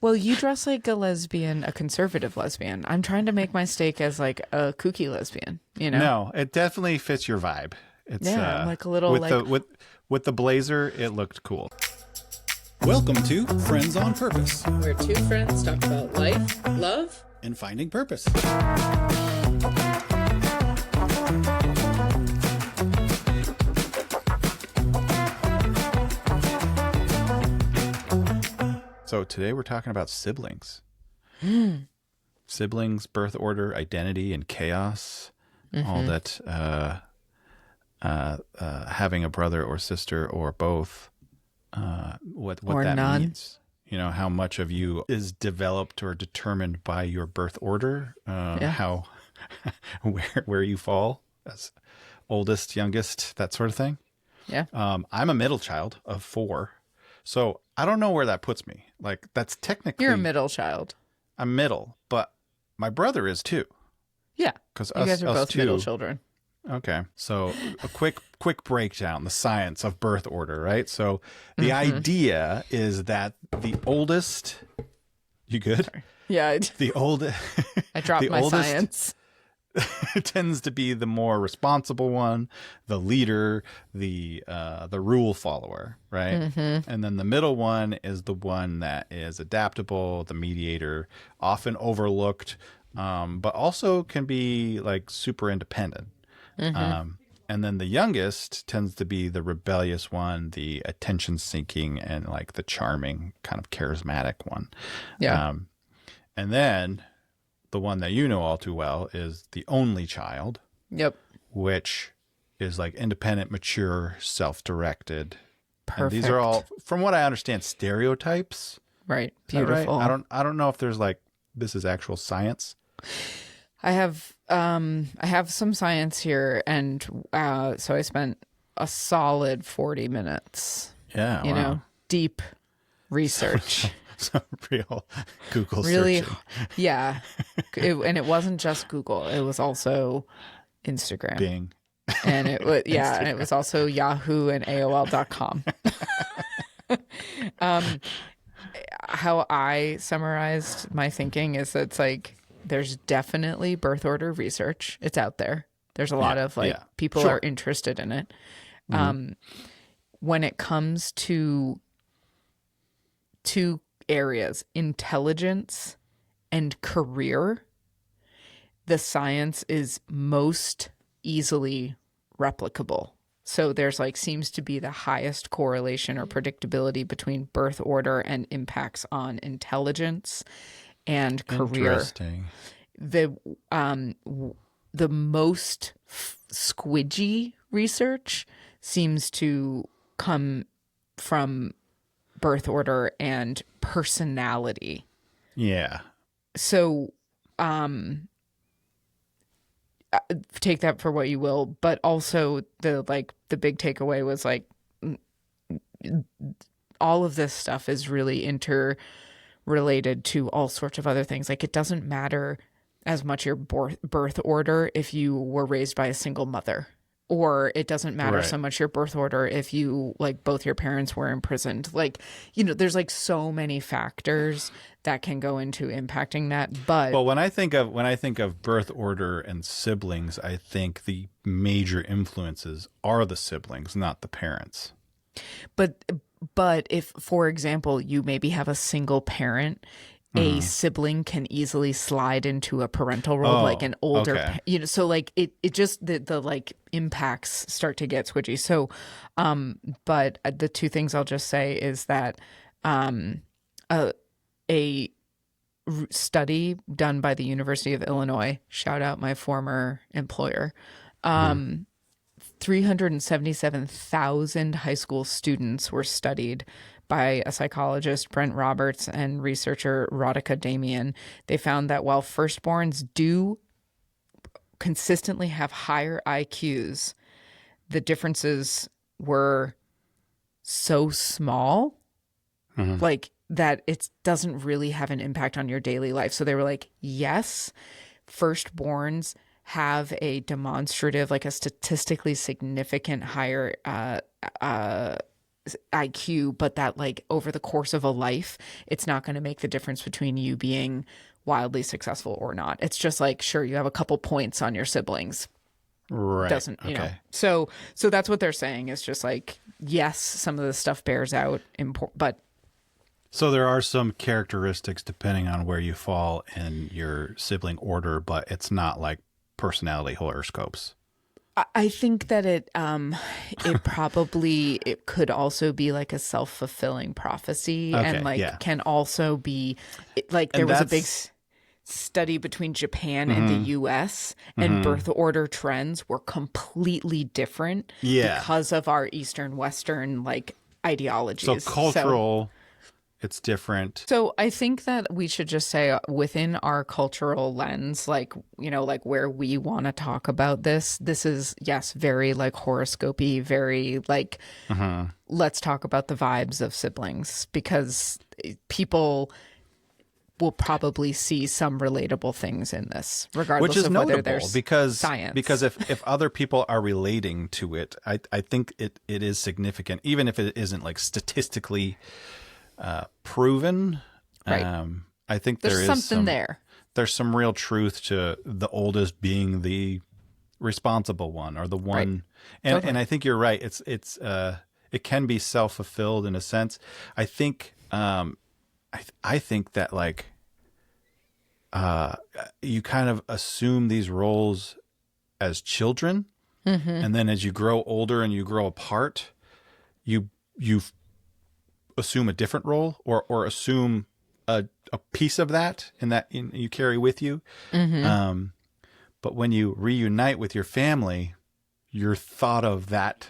Well, you dress like a lesbian, a conservative lesbian. I'm trying to make my steak as like a kooky lesbian, you know? No, it definitely fits your vibe. It's Yeah, I'm like a little with like with the blazer, it looked cool. Welcome to Friends on Purpose where two friends talk about life, love, and finding purpose. So today we're talking about siblings. Siblings, birth order, identity, and chaos. All that having a brother or sister or both, what or that none. means. You know, how much of you is developed or determined by your birth order, how where you fall as oldest, youngest, that sort of thing. Yeah. I'm a middle child of 4. So I don't know where that puts me. Like, that's technically... You're a middle child. I'm middle, but my brother is too. Yeah. Because You guys are both two, middle children. Okay. So a quick breakdown, the science of birth order, right? So the idea is that the oldest... You good? Sorry. Yeah. The old... I dropped my science. tends to be the more responsible one, the leader, the rule follower, right? And then the middle one is the one that is adaptable, the mediator, often overlooked, but also can be like super independent. And then the youngest tends to be the rebellious one, the attention-seeking, and like the charming, kind of charismatic one. Yeah. And then the one that you know all too well is the only child. Yep. Which is like independent, mature, self-directed. Perfect. And these are all, from what I understand, stereotypes. Right. Is that Beautiful. right? I don't know if there's like, this is actual science. I have some science here, and so I spent a solid 40 minutes. Yeah. You know, deep research. Some real Google Really, searching. yeah. And it wasn't just Google; it was also Instagram, Bing. and it was and it was also Yahoo and AOL.com. How I summarized my thinking is that it's like there's definitely birth order research. It's out there. There's a lot of people are interested in it. When it comes to two areas, intelligence and career, the science is most easily replicable. So there's like seems to be the highest correlation or predictability between birth order and impacts on intelligence and career. Interesting. The most squidgy research seems to come from birth order and personality. Yeah. So take that for what you will, but also the big takeaway was like all of this stuff is really interrelated to all sorts of other things. Like, it doesn't matter as much your birth order if you were raised by a single mother, or it doesn't matter so much your birth order if you, like, both your parents were imprisoned. Like, you know, there's like so many factors that can go into impacting that. But well, when I think of birth order and siblings, I think the major influences are the siblings, not the parents. But if, for example, you maybe have a single parent, a sibling can easily slide into a parental role, like an older, you know, so like it just, the like impacts start to get squidgy. So, but the two things I'll just say is that, a study done by the University of Illinois, shout out my former employer, 377,000 high school students were studied by a psychologist, Brent Roberts, and researcher Radhika Damian. They found that while firstborns do consistently have higher IQs, the differences were so small, like that it doesn't really have an impact on your daily life. So they were like, yes, firstborns have a demonstrative, like a statistically significant higher IQ, but that like over the course of a life, it's not going to make the difference between you being wildly successful or not. It's just like, sure, you have a couple points on your siblings. Right. Doesn't, you know. So that's what they're saying is just like, yes, some of the stuff bears out, but. So there are some characteristics depending on where you fall in your sibling order, but it's not like personality horoscopes. I think that it could also be like a self-fulfilling prophecy, and like can also be like there was a big study between Japan and the US, and birth order trends were completely different because of our Eastern Western like ideologies. So cultural. It's different. So I think that we should just say within our cultural lens, like, you know, like where we want to talk about this is, yes, very like horoscopy, very like, let's talk about the vibes of siblings, because people will probably see some relatable things in this, regardless of whether there's science. Because if other people are relating to it, I think it is significant, even if it isn't like statistically proven. Right. I think there's something there. There's some real truth to the oldest being the responsible one, or the one. Right. And I think you're right. It can be self-fulfilled in a sense. I think I think that like you kind of assume these roles as children, and then as you grow older and you grow apart, you assume a different role, or assume a piece of that, and that you carry with you. But when you reunite with your family, you're thought of that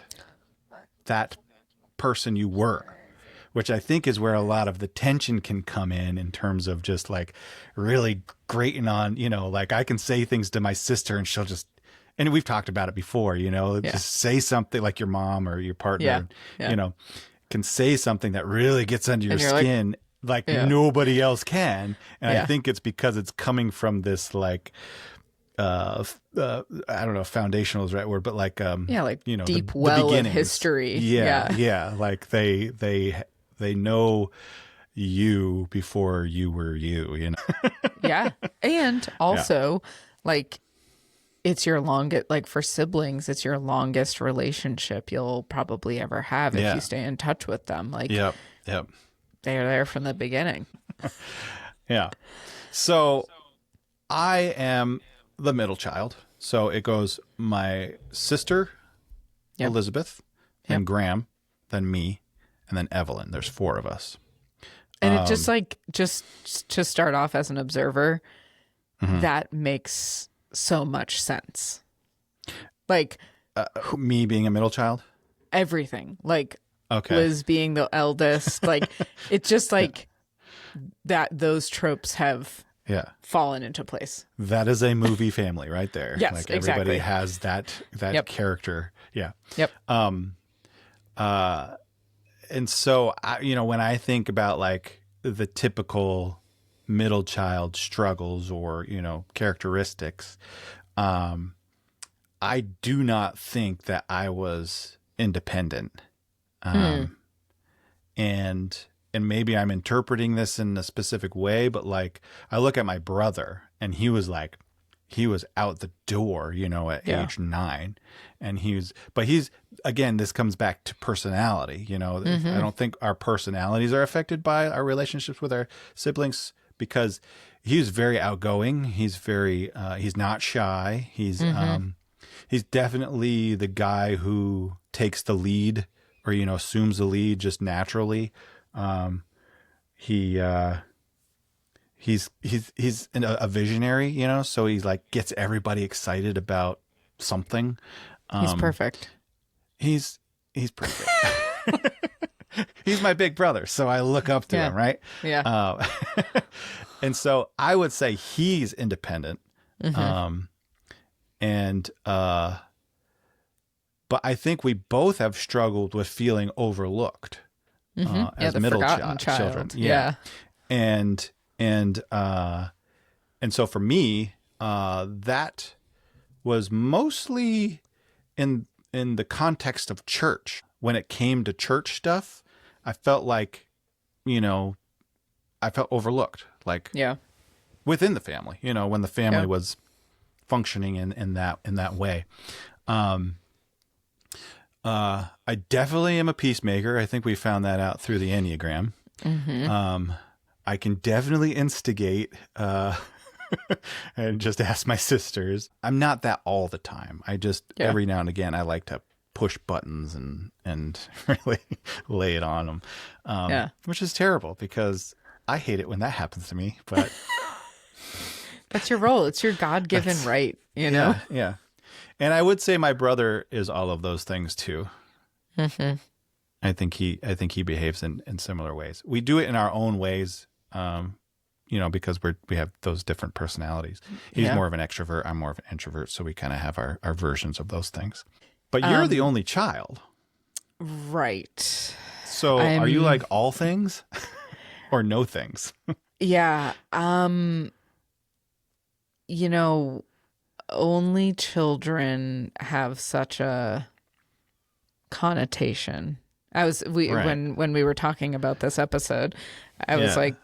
person you were, which I think is where a lot of the tension can come in terms of just like really grating on, you know, like I can say things to my sister and she'll just, and we've talked about it before, you know, just say something, like your mom or your partner, you know, can say something that really gets under your skin, like nobody else can. And I think it's because it's coming from this like, I don't know if foundational is the right word, but like, like, you know, deep the well of history. Yeah. Like they know you before you were you know? And also like, it's your longest, like for siblings, it's your longest relationship you'll probably ever have if you stay in touch with them. Like, Yep. they're there from the beginning. So I am the middle child. So it goes my sister, Elizabeth, then Graham, then me, and then Evelyn. There's 4 of us. And it just like, just to start off as an observer, that makes so much sense. Like me being a middle child, everything, like Liz being the eldest, like it's just like that those tropes have fallen into place. That is a movie family right there. Yes, like exactly. Everybody has that character. And so you know, when I think about like the typical middle child struggles or, you know, characteristics, I do not think that I was independent. And maybe I'm interpreting this in a specific way, but like I look at my brother and he was out the door, you know, at age 9, and he's again, this comes back to personality, you know. I don't think our personalities are affected by our relationships with our siblings, because he's very outgoing. He's very, he's not shy. He's definitely the guy who takes the lead, or, you know, assumes the lead just naturally. He's a visionary, you know, so he like gets everybody excited about something. He's perfect. He's perfect. He's my big brother, so I look up to him, right? Yeah. And so I would say he's independent. But I think we both have struggled with feeling overlooked as middle children. And so for me, that was mostly in the context of church. when it came to church stuff, I felt like, I felt overlooked, like within the family, when the family was functioning in that way. I definitely am a peacemaker. I think we found that out through the Enneagram. I can definitely instigate, and just ask my sisters. I'm not that all the time. I just, every now and again, I like to push buttons and really lay it on them. Which is terrible because I hate it when that happens to me, but that's your role. It's your God-given right, Yeah. And I would say my brother is all of those things too. I think he behaves in similar ways. We do it in our own ways, because we have those different personalities. He's more of an extrovert. I'm more of an introvert. So we kind of have our versions of those things. But you're the only child. Right. So are you like all things or no things? Yeah. Only children have such a connotation. When we were talking about this episode, I was like,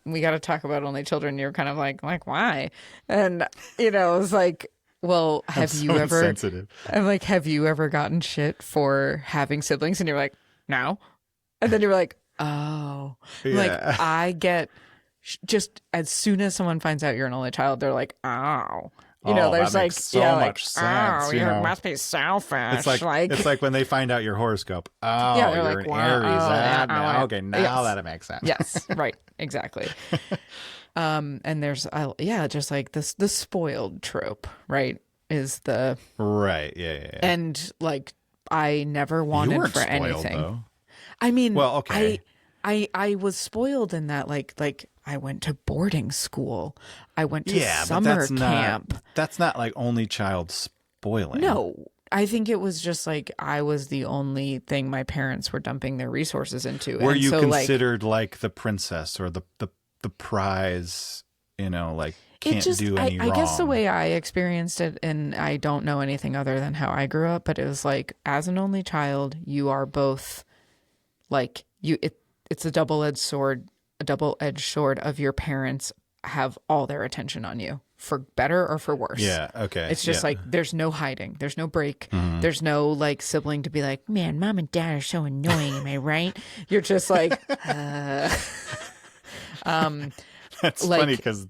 we got to talk about only children. You're kind of like why? And it was like, well, have you ever? Sensitive. I'm like, have you ever gotten shit for having siblings? And you're like, no. And then you're like, oh, like I get just as soon as someone finds out you're an only child, they're like, oh. There's that makes so much sense. Oh, you must be selfish. It's like when they find out your horoscope. Oh, you're like, an Aries. Okay, now that makes sense. Yes, right, exactly. And there's just like this, the spoiled trope, right? Is the right, yeah. And like, I never wanted you weren't for spoiled, anything. Though. I mean, well, okay. I was spoiled in that like I went to boarding school. I went to summer camp. That's not like only child spoiling. No, I think it was just like I was the only thing my parents were dumping their resources into. Were you considered like the princess or the prize, can't do any wrong? I guess the way I experienced it, and I don't know anything other than how I grew up, but it was like, as an only child, you are both like it's a double-edged sword of your parents have all their attention on you, for better or for worse. Yeah, okay. It's just like, there's no hiding. There's no break. There's no like sibling to be like, man, mom and dad are so annoying. Am I right? You're just like, That's funny because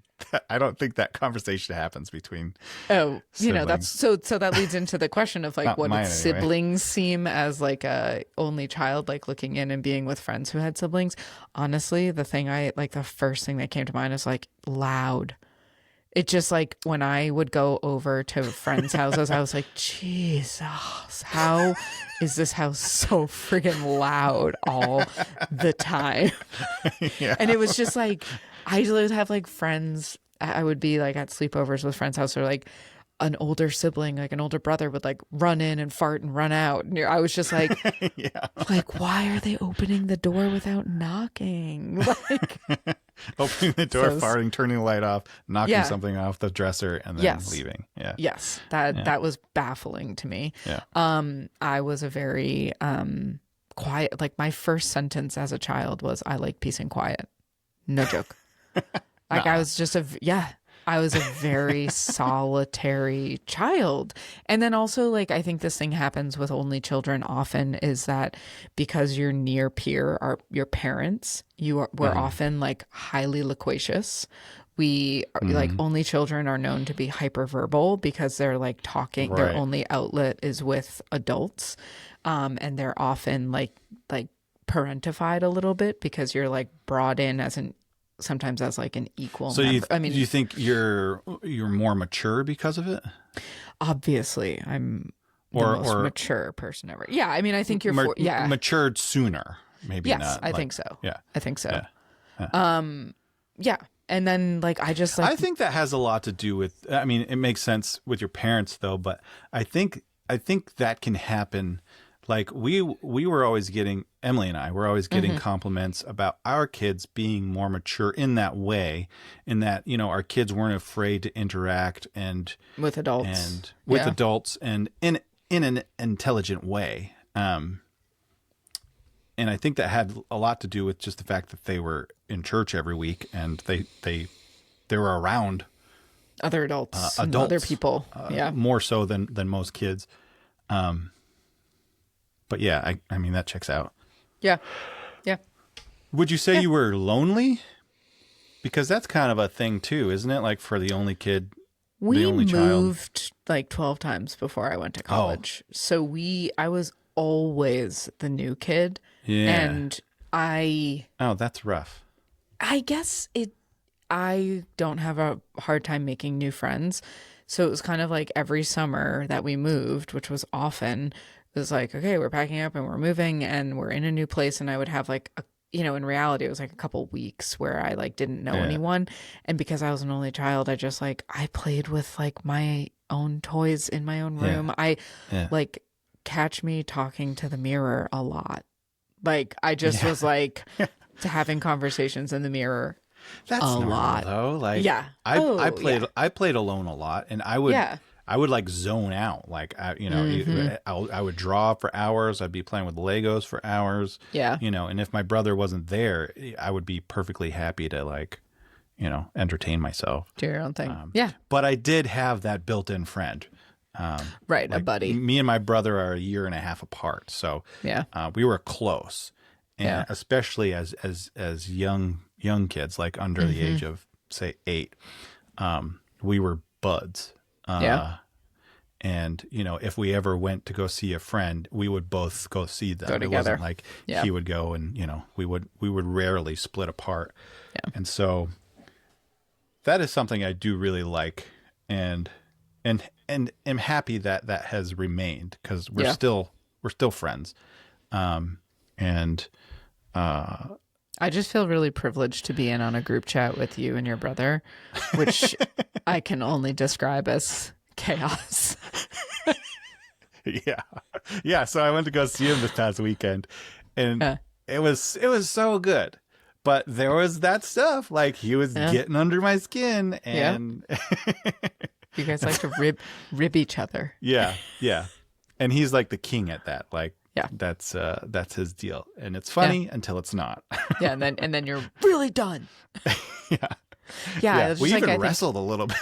I don't think that conversation happens between siblings. That's so that leads into the question of like, Not what mine, did siblings seem as like a only child, like looking in and being with friends who had siblings? Honestly, the first thing that came to mind is like loud. It just like when I would go over to friends' houses, I was like, Jesus, how is this house so friggin' loud all the time? And it was just like, I would have like friends, I would be like at sleepovers with friends' house, or like an older sibling, like an older brother would like run in and fart and run out. And I was just like, like, why are they opening the door without knocking? Like opening the door, farting, turning the light off, knocking something off the dresser, and then leaving. Yeah. Yes. That was baffling to me. Yeah. I was a very quiet, like my first sentence as a child was, I like peace and quiet. No joke. Like I was just I was a very solitary child. And then also, like, I think this thing happens with only children often, is that because your near peer are your parents, we're often like highly loquacious. We like only children are known to be hyperverbal because they're like talking, their only outlet is with adults. And they're often like parentified a little bit because you're like brought in sometimes as like an equal member. Do you think you're more mature because of it? Obviously, I'm the most mature person ever. Yeah, I mean, I think you're matured sooner. Maybe yes, not. I think so. Yeah, I think so. Yeah. And then like I just like I think that has a lot to do with. I mean, it makes sense with your parents though, but I think that can happen. Like we were always getting, Emily and I were always getting compliments about our kids being more mature in that way, in that, our kids weren't afraid to interact with adults and in an intelligent way. And I think that had a lot to do with just the fact that they were in church every week and they were around Other adults, and adults, other people. more so than most kids. But yeah, I mean, that checks out. Yeah. Yeah. Would you say you were lonely? Because that's kind of a thing too, isn't it? Like for the only kid, the only child. Moved like 12 times before I went to college. So I was always the new kid. Yeah. And Oh, that's rough. I guess I don't have a hard time making new friends. So it was kind of like every summer that we moved, which was often, it was like, okay, we're packing up and we're moving and we're in a new place. And I would have like, in reality, it was like a couple weeks where I like didn't know anyone. And because I was an only child, I just like, I played with like my own toys in my own room. I like catch me talking to the mirror a lot. Like I just was like having conversations in the mirror. That's normal, lot though. Like, I played alone a lot, and I would like zone out. Like, I would draw for hours. I'd be playing with Legos for hours. Yeah. And if my brother wasn't there, I would be perfectly happy to like, entertain myself. Do your own thing. But I did have that built-in friend. Right. Like, a buddy. Me and my brother are a year and a half apart. So we were close. And especially as young kids, like under the age of say 8, we were buds. And if we ever went to go see a friend, we would both go see them. Go together. It wasn't like he would go and we would rarely split apart. Yeah. And so that is something I do really like, and am happy that has remained, because we're still friends. I just feel really privileged to be in on a group chat with you and your brother, which I can only describe as chaos. Yeah. So I went to go see him this past weekend, and it was so good. But there was that stuff, like he was getting under my skin, and you guys like to rib each other. Yeah. And he's like the king at that. Like, that's his deal, and it's funny until it's not. And then you're really done. Yeah. We even wrestled a little bit.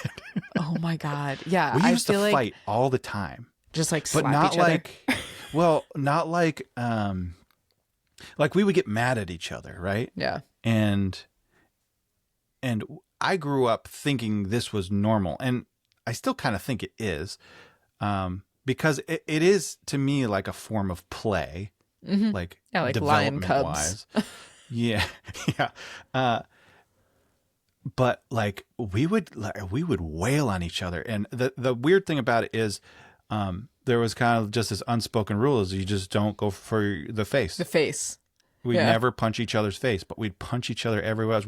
Oh my god. Yeah. We used to fight all the time. Just like slap but not each other. like, well, not like we would get mad at each other, right? Yeah. And I grew up thinking this was normal, and I still kind of think it is. Because it is, to me, like a form of play, like lion cubs. Yeah. But like we would wail on each other, and the weird thing about it is, there was kind of just this unspoken rule: is you just don't go for the face. The face. We'd never punch each other's face, but we'd punch each other everywhere.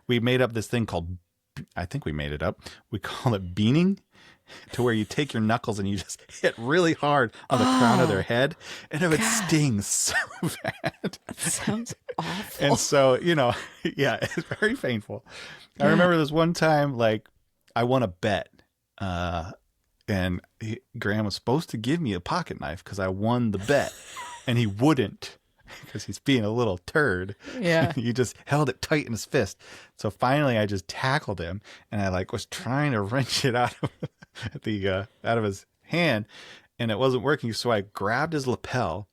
We made up this thing called, I think we made it up. We call it beaning. To where you take your knuckles and you just hit really hard on the crown of their head, and it would sting so bad. That sounds awful. And so, it's very painful. I remember this one time, like, I won a bet, and Graham was supposed to give me a pocket knife because I won the bet, and he wouldn't, because he's being a little turd. Yeah. He just held it tight in his fist. So finally I just tackled him, and I was trying to wrench it out of his hand, and it wasn't working. So I grabbed his lapel,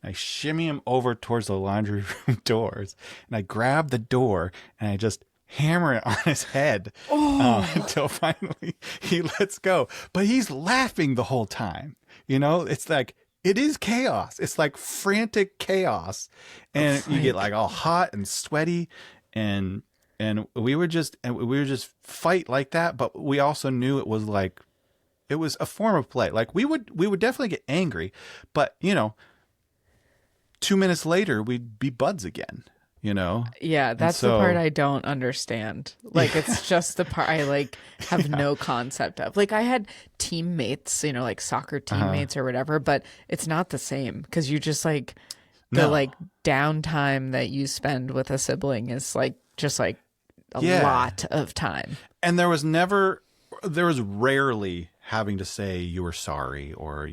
and I shimmy him over towards the laundry room doors, and I grab the door, and I just hammer it on his head until finally he lets go. But he's laughing the whole time. It's like, it is chaos. It's like frantic chaos. And you get like all hot and sweaty, and we would just fight like that. But we also knew it was a form of play. Like we would definitely get angry, but 2 minutes later we'd be buds again. Yeah, that's the part I don't understand. Like, it's just the part I have no concept of. Like, I had teammates, like soccer teammates or whatever, but it's not the same, because you just the downtime that you spend with a sibling is just a lot of time. And there was rarely having to say you were sorry, or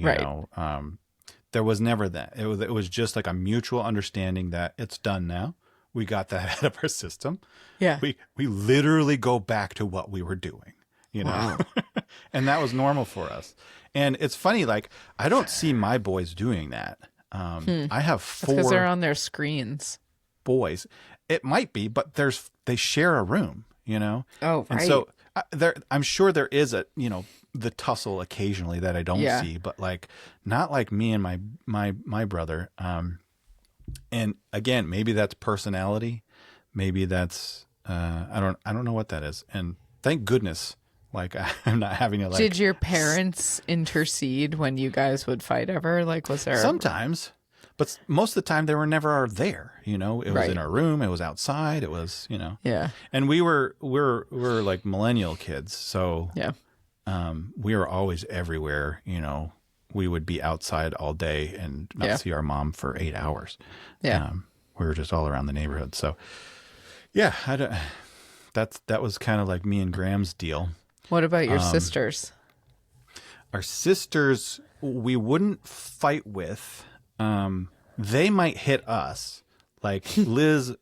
There was never that. It was just like a mutual understanding that it's done now. We got that out of our system. Yeah. We literally go back to what we were doing, you know, Wow. and that was normal for us. And it's funny, like, I don't see my boys doing that. I have Because 4 they're on their screens. boys. It might be, but they share a room, you know? Oh, And right. so I'm sure there is the tussle occasionally that I don't Yeah. see, but like, not like me and my brother. And again, maybe that's personality. Maybe that's, I don't know what that is. And thank goodness, like, I'm not having to, like. Did your parents intercede when you guys would fight ever? Like, was there Sometimes, but most of the time they were never there. You know, it was Right. in our room, it was outside, it was, you know. Yeah. And we're like millennial kids, so Yeah. we were always everywhere. You know, we would be outside all day and not Yeah. see our mom for 8 hours. Yeah. We were just all around the neighborhood. So, yeah, that was kind of like me and Graham's deal. What about your sisters? Our sisters, we wouldn't fight with. They might hit us. Like Liz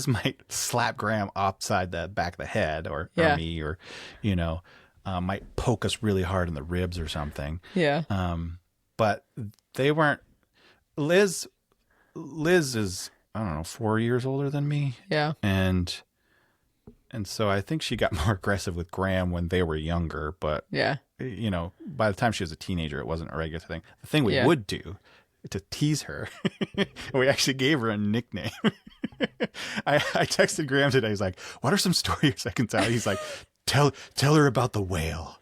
might slap Graham upside the back of the head, or me, or, you know, might poke us really hard in the ribs or something. Yeah. But they weren't. Liz is, I don't know, 4 years older than me. Yeah. And so I think she got more aggressive with Graham when they were younger, but Yeah. you know, by the time she was a teenager, it wasn't a regular thing. The thing we Yeah. would do to tease her, we actually gave her a nickname. I texted Graham today. He's like, "What are some stories I can tell?" He's like, "Tell her about the whale."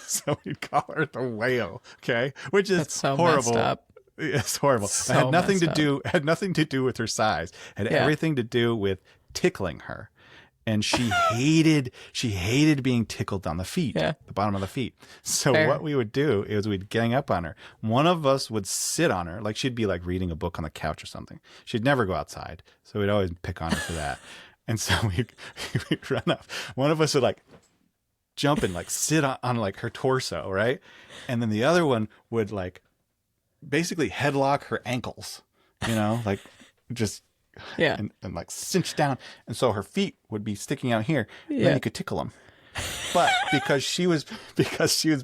So we'd call her the whale, okay? Which is That's so horrible. messed up. It's horrible. So it had nothing messed to do with her size. It had Yeah. everything to do with tickling her. And she hated being tickled on the feet, Yeah. the bottom of the feet. So Fair. what we would do is we'd gang up on her. One of us would sit on her, like she'd be like reading a book on the couch or something. She'd never go outside. So we'd always pick on her for that. And so we'd run up. One of us would like jump and like sit on like her torso, right? And then the other one would like basically headlock her ankles, you know, like just Yeah. and like cinch down. And so her feet would be sticking out here. And Yeah. then you could tickle them. But because she was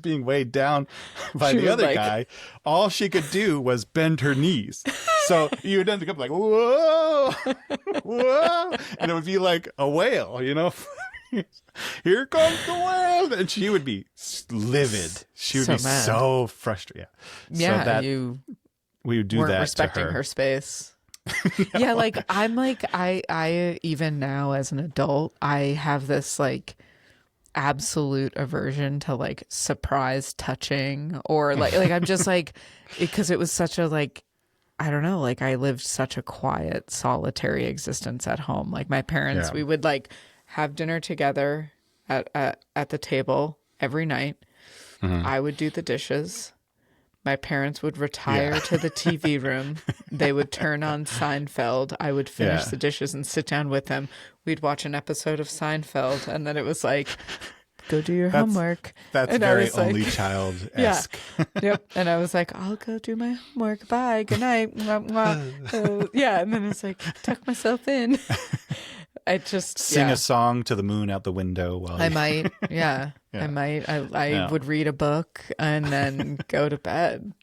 being weighed down by She the would, other like- guy, all she could do was bend her knees. So you would end up like, whoa, whoa. And it would be like a whale, you know? Here comes the whale. And she would be livid. She would So be mad. so frustrated. Yeah. So that You we would do weren't that respecting to her space. Yeah, like I'm like I even now as an adult, I have this like absolute aversion to like surprise touching or like I'm just like because it was such a like I don't know, like I lived such a quiet, solitary existence at home. Like my parents, Yeah. we would like have dinner together at the table every night. I would do the dishes. My parents would retire to the TV room. They would turn on Seinfeld. I would finish Yeah. the dishes and sit down with them. We'd watch an episode of Seinfeld, and then it was like, go do your homework. That's and I very was like- only child-esque. Yep. And I was like, I'll go do my homework. Bye. Good night. Mwah, mwah. Yeah. And then it's like, tuck myself in. I just Sing yeah. a song to the moon out the window while I you- might, yeah. Yeah. I might. I Yeah. would read a book and then go to bed.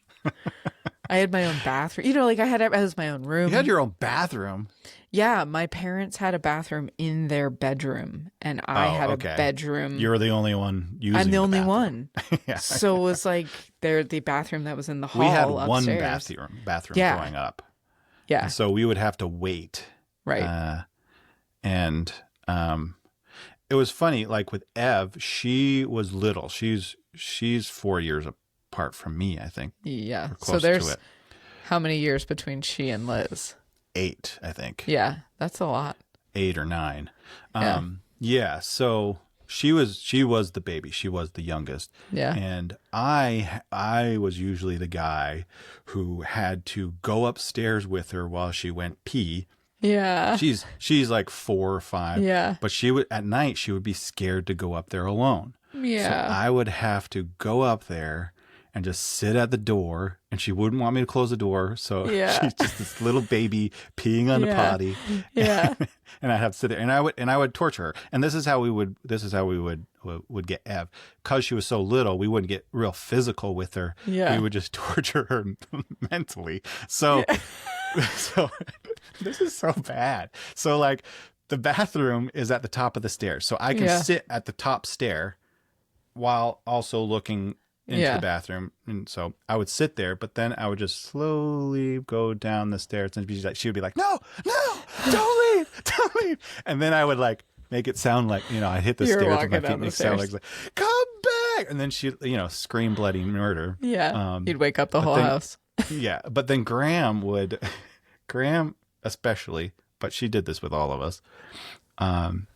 I had my own bathroom. You know, like I was my own room. You had your own bathroom. Yeah, my parents had a bathroom in their bedroom, and I had a bedroom. You're the only one using I'm the only bathroom. one. Yeah. So it was like the bathroom that was in the hall. We had upstairs. one bathroom Yeah. growing up. Yeah, And so we would have to wait. right. And it was funny, like with Ev, she was little. She's 4 years apart from me, I think. Yeah. Or So close there's to it. how many years between she and Liz? 8, I think. Yeah, that's a lot. 8 or 9. Yeah. Yeah. So she was the baby. She was the youngest. Yeah. And I was usually the guy who had to go upstairs with her while she went pee. Yeah. She's like 4 or 5. Yeah. But at night she would be scared to go up there alone. Yeah. So I would have to go up there and just sit at the door, and she wouldn't want me to close the door. So she's just this little baby peeing on the potty. Yeah. And I'd have to sit there, and I would torture her. And this is how we would get Ev. Because she was so little, we wouldn't get real physical with her. Yeah. We would just torture her mentally. So so this is so bad. So like the bathroom is at the top of the stairs. So I can sit at the top stair while also looking into the bathroom. And so I would sit there, but then I would just slowly go down the stairs, and she would be like, no, don't leave. And then I would like make it sound like, I hit the stairs with my feet and make it sound like, come back. And then she, scream bloody murder. Yeah. You'd wake up the whole house. Yeah. But then Graham especially, but she did this with all of us. And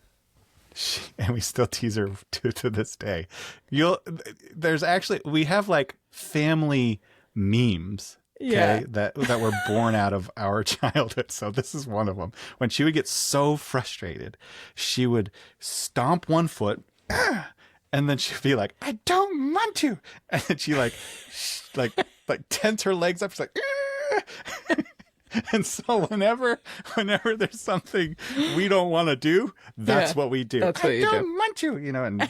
we still tease her to this day. We have like family memes, that were born out of our childhood. So this is one of them. When she would get so frustrated, she would stomp one foot, and then she'd be like, "I don't want to," and then she like tense her legs up. She's like, "Ah!" And so whenever there's something we don't want to do, that's what we do. That's what you do. I don't want to, and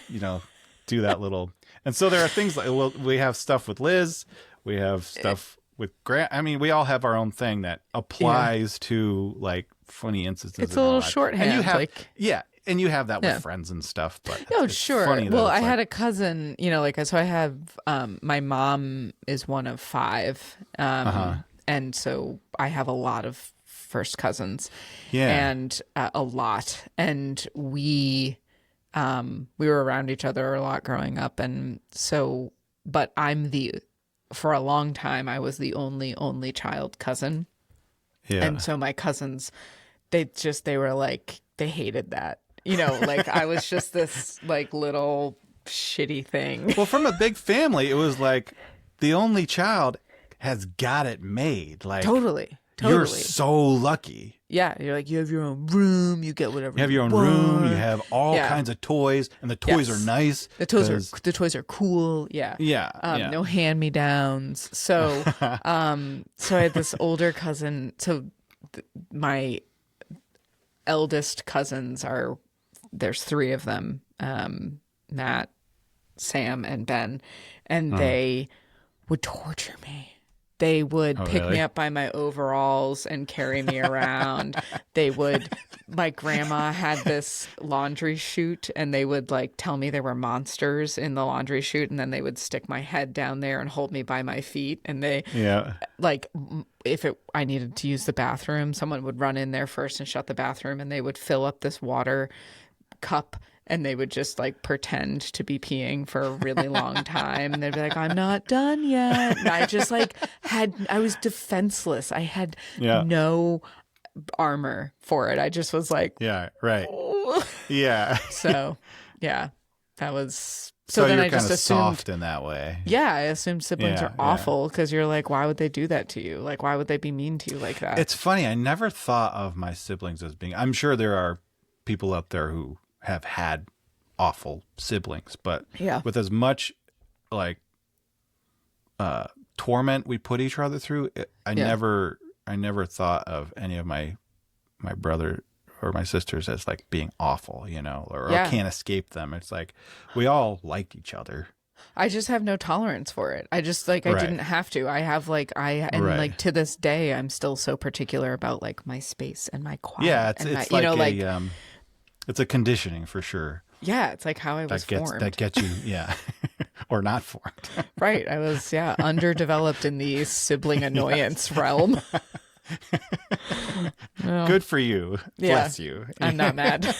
do that little. And so there are things like, we have stuff with Liz, we have stuff with Grant. I mean, we all have our own thing that applies to like funny instances. It's a little shorthand. And you have, like, and you have that with friends and stuff. But it's sure. Funny well, I had a cousin, so I have my mom is one of 5. And so I have a lot of first cousins, and a lot. And we were around each other a lot growing up. And so, but for a long time, I was the only child cousin. Yeah. And so my cousins, they were like, they hated that, like I was just this like little shitty thing. Well, from a big family, it was like the only child has got it made. Like totally. You're so lucky. Yeah, you're like, you have your own room, you get whatever you have your own room, you have all kinds of toys, and the toys are nice. The toys are cool. Yeah. No hand-me-downs. So so I had this older cousin. So my eldest cousins there's 3 of them, Matt, Sam, and Ben, and they would torture me. They would pick me up by my overalls and carry me around. My grandma had this laundry chute, and they would like tell me there were monsters in the laundry chute, and then they would stick my head down there and hold me by my feet. And I needed to use the bathroom, someone would run in there first and shut the bathroom, and they would fill up this water cup, and they would just like pretend to be peeing for a really long time. And they'd be like, I'm not done yet. And I just I was defenseless. I had no armor for it. I just was like, yeah, right. Oh. Yeah. So that was, so then you're I just kind of assumed, soft in that way. Yeah. I assumed siblings are awful because you're like, why would they do that to you? Like, why would they be mean to you like that? It's funny. I never thought of my siblings as being, I'm sure there are people out there who have had awful siblings, but with as much like torment we put each other through, I never thought of any of my brother or my sisters as like being awful, or I can't escape them. It's like we all liked each other. I just have no tolerance for it. I just I didn't have to. I have to this day I'm still so particular about like my space and my quiet. Yeah, it's it's a conditioning for sure. Yeah, it's like how I was formed. That gets you, or not formed. Right. I was, underdeveloped in the sibling annoyance realm. Well, good for you. Bless you. I'm not mad.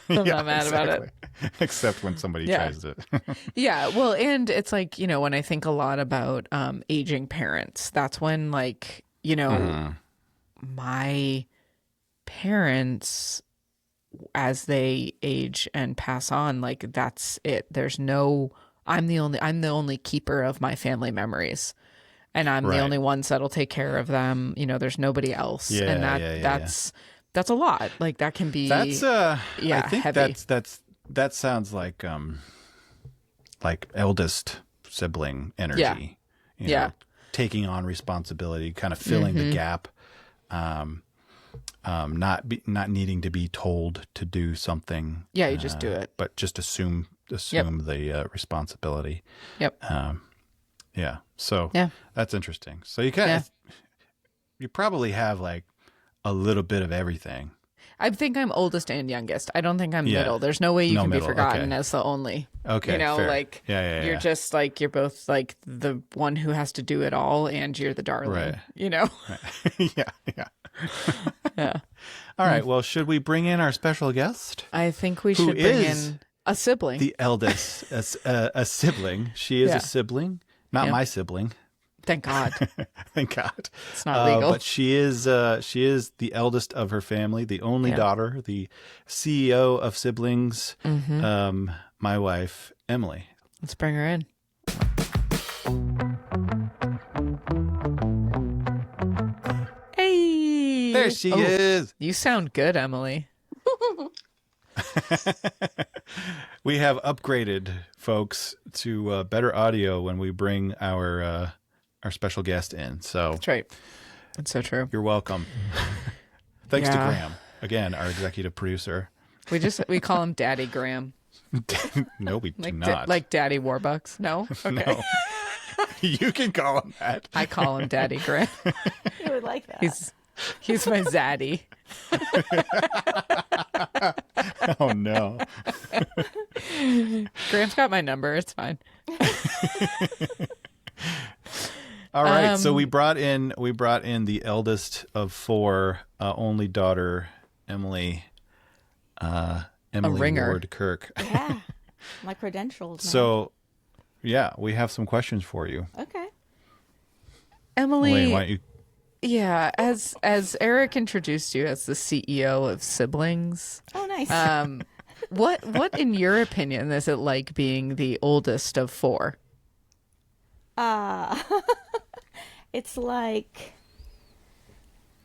I'm not mad about it. Except when somebody tries it. Yeah. Well, and it's like, when I think a lot about aging parents, that's when my parents, as they age and pass on, like that's it. I'm the only keeper of my family memories, and I'm the only ones that'll take care of them. There's nobody else. And that's a lot. Like that can be, that's I think heavy. that sounds like eldest sibling energy. Yeah. taking on responsibility, kind of filling the gap, not needing to be told to do something. Yeah, you just do it. But just assume the responsibility. Yep. Yeah. So Yeah. that's interesting. So you you probably have like a little bit of everything. I think I'm oldest and youngest. I don't think I'm Yeah. middle. There's no way you No can middle, be forgotten okay. as the only. Okay, You know, fair. like Yeah. you're just like, you're both like the one who has to do it all and you're the darling, Right. you know? yeah. Yeah. All right. Well, should we bring in our special guest? I think we Who should bring is in a sibling. The eldest, a sibling. She is Yeah. a sibling, not Yeah. my sibling. Thank God. Thank God. It's not legal. But she is the eldest of her family, the only daughter, the CEO of siblings, my wife, Emily. Let's bring her in. Hey. There she Oh, is. You sound good, Emily. We have upgraded, folks, to better audio when we bring our special guest in. So That's right. That's so true. you're welcome. Thanks to Yeah. Graham, again, our executive producer. We call him Daddy Graham. No, we do Like not. like Daddy Warbucks. No? Okay. No. You can call him that. I call him Daddy Graham. I would like that. He's my zaddy. Oh no. Graham's got my number. It's fine. All right. So we brought in the eldest of four, only daughter, Emily ringer. Ward Kirk. Yeah. My credentials. man. So yeah, we have some questions for you. Okay. Emily, Wait, why don't you? yeah, as Eric introduced you as the CEO of Siblings, Oh, nice. what in your opinion is it like being the oldest of four? It's like,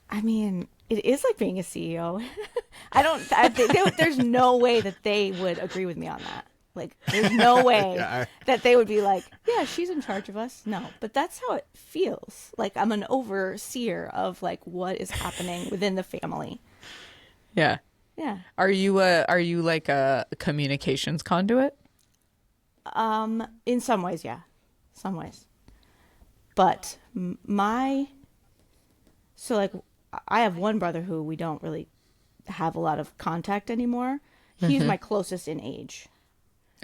I mean, it is like being a CEO. There's no way that they would agree with me on that. Like, there's no way that they would be like, yeah, she's in charge of us. No, but that's how it feels. Like, I'm an overseer of like what is happening within the family. Yeah. Yeah. Are you like a communications conduit? In some ways, yeah. Some ways. But so like, I have one brother who we don't really have a lot of contact anymore. He's my closest in age.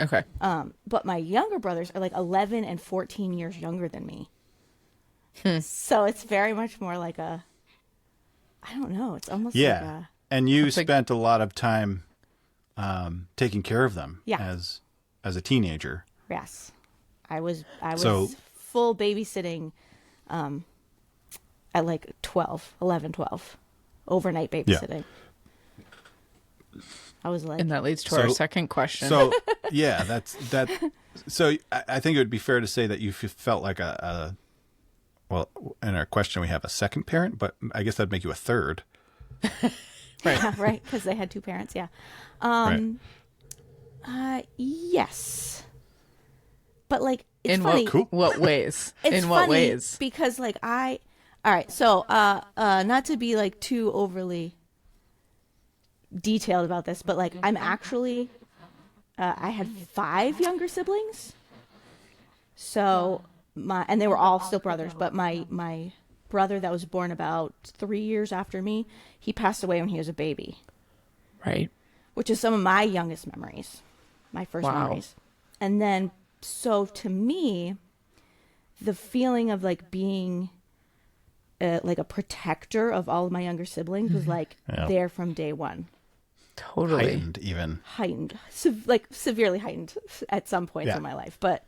Okay. But my younger brothers are like 11 and 14 years younger than me. So it's very much more like I don't know. It's almost like Yeah. And you It's like- spent a lot of time taking care of them Yeah. as a teenager. yes. I was So- full babysitting at like 11, 12. Overnight babysitting. I was like, And that leads to our second question. So yeah, that. So I think it would be fair to say that you felt like well, in our question we have a second parent, but I guess that'd make you a third. yeah, right, because they had two parents. Yeah. Yes. But like, it's in funny. what ways? It's in what funny ways? because like all right, so not to be like too overly detailed about this, but like I'm actually I had 5 younger siblings. So and they were all still brothers, but my brother that was born about 3 years after me, he passed away when he was a baby, Right. which is some of my youngest memories, my first Wow. memories. And then so to me, the feeling of like being like a protector of all of my younger siblings was like there from day one. Totally. Heightened even. Heightened, like severely heightened at some points Yeah. in my life. But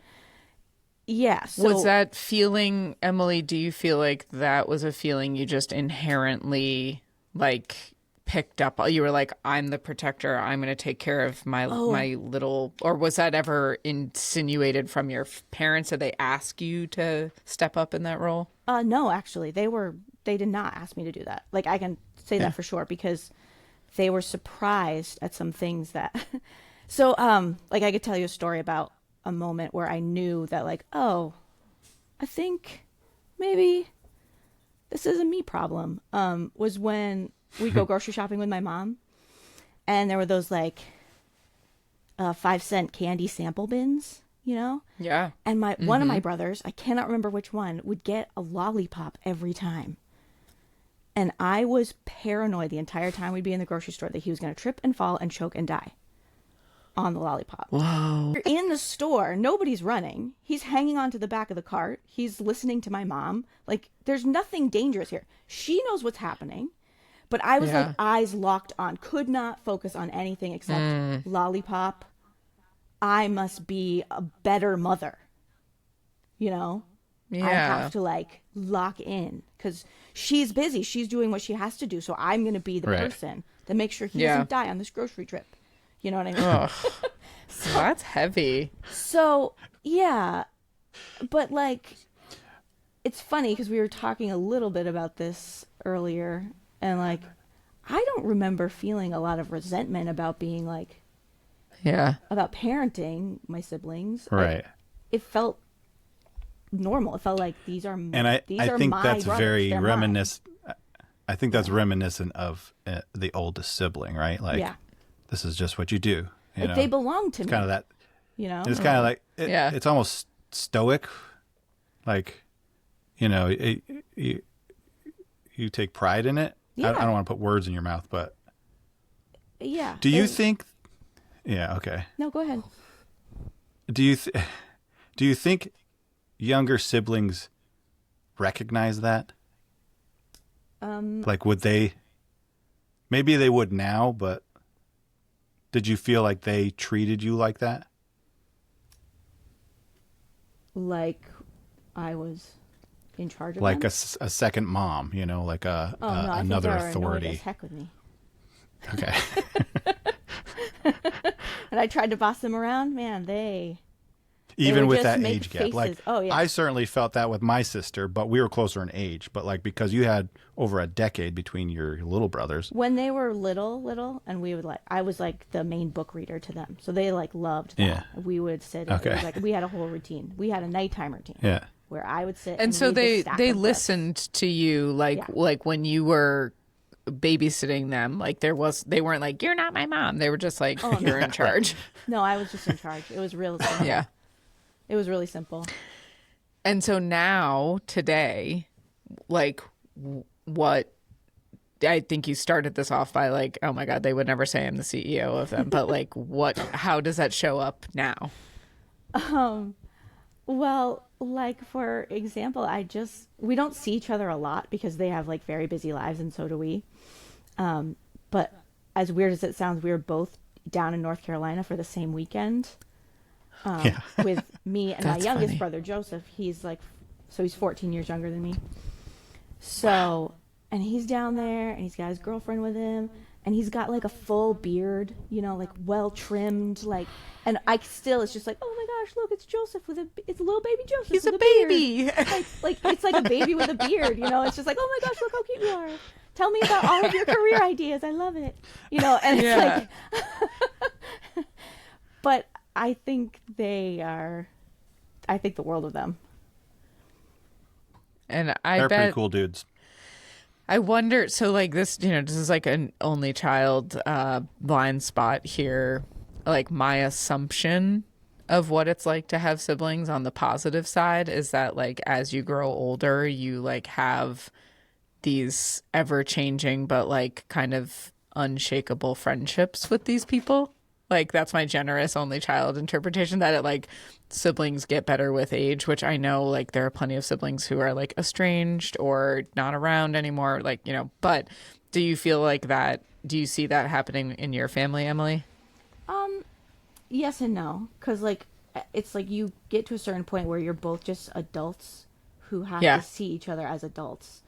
yeah, so Was that feeling, Emily, do you feel like that was a feeling you just inherently like picked up? You were like, I'm the protector. I'm going to take care of my little, or was that ever insinuated from your parents? Did they ask you to step up in that role? no, actually, they did not ask me to do that. Like I can say that for sure because they were surprised at some things that. So like I could tell you a story about a moment where I knew that like, oh, I think maybe this is a me problem, was when we go grocery shopping with my mom, and there were those like 5-cent candy sample bins, you know? Yeah. And one of my brothers, I cannot remember which one, would get a lollipop every time. And I was paranoid the entire time we'd be in the grocery store that he was going to trip and fall and choke and die on the lollipop. Whoa. You're in the store, nobody's running. He's hanging onto the back of the cart. He's listening to my mom. Like, there's nothing dangerous here. She knows what's happening. But I was like eyes locked on, could not focus on anything except lollipop. I must be a better mother. You know? Yeah. I have to like lock in because she's busy. She's doing what she has to do. So I'm going to be the person that makes sure he doesn't die on this grocery trip. You know what I mean? So that's heavy. So, yeah. But like, it's funny because we were talking a little bit about this earlier. And like, I don't remember feeling a lot of resentment about being like, about parenting my siblings. Right. It felt normal. It felt like these are and I think my that's brothers. very They're reminiscent. I think that's reminiscent of the oldest sibling, right? Like, this is just what you do. You know? They belong to me. Kind of that. You know, It's kind of like it's almost stoic. Like, you know, you take pride in it. Yeah. I don't want to put words in your mouth, but yeah. do you think? Yeah. Okay. No, go ahead. Do you think younger siblings recognize that? Like, would they? Maybe they would now, but did you feel like they treated you like that? Like I was in charge of like them? a second mom, you know, like another authority. Annoyed as heck with me. Okay. And I tried to boss them around. Man, even would with just that make age gap, faces. like Oh, yeah. I certainly felt that with my sister, but we were closer in age. But like because you had over a decade between your little brothers. When they were little, and we would I was like the main book reader to them, so they like loved that. Yeah. We would sit. Okay. It was like we had a whole routine. We had a nighttime routine. Yeah. Where I would sit. And so read this stack they of books. listened to you like when you were babysitting them. Like they weren't like, you're not my mom. They were just like, you're in charge. No, I was just in charge. It was real simple. Yeah. It was really simple. And so now, today, like, what I think you started this off by like, oh my God, they would never say I'm the CEO of them. But like, how does that show up now? Well, like, for example, we don't see each other a lot because they have like very busy lives and so do we. But as weird as it sounds, we were both down in North Carolina for the same weekend. With me and my youngest funny. brother, Joseph. He's 14 years younger than me. So, and he's down there and he's got his girlfriend with him and he's got like a full beard, you know, like well trimmed, like, and it's just like, oh my gosh, look, it's Joseph it's little baby Joseph. He's with a beard. baby. Like it's like a baby with a beard, you know, it's just like, oh my gosh, look how cute you are. Tell me about all of your career ideas. I love it. You know, and it's like, but I think I think the world of them. And They're pretty cool dudes. I wonder, so like this, you know, this is like an only child blind spot here. Like my assumption of what it's like to have siblings on the positive side is that like as you grow older, you like have these ever changing but like kind of unshakable friendships with these people. Like that's my generous only child interpretation, that it like siblings get better with age, which I know like there are plenty of siblings who are like estranged or not around anymore, like, you know, but do you feel like that? Do you see that happening in your family, Emily? Yes and no, because like it's like you get to a certain point where you're both just adults who have to see each other as adults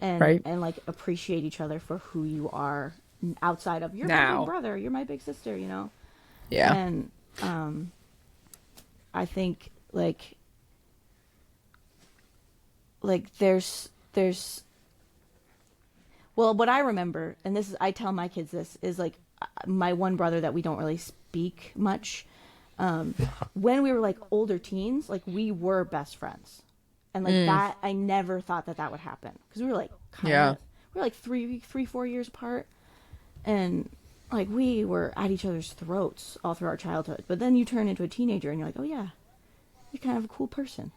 and like appreciate each other for who you are outside of you're my big brother, you're my big sister, you know. And I think like there's well, what I remember, and this is I tell my kids this, is like my one brother that we don't really speak much, when we were like older teens, like we were best friends. And like that, I never thought that would happen, because we were like we were like 4 years apart, and like we were at each other's throats all through our childhood. But then you turn into a teenager and you're like, oh yeah, you're kind of a cool person.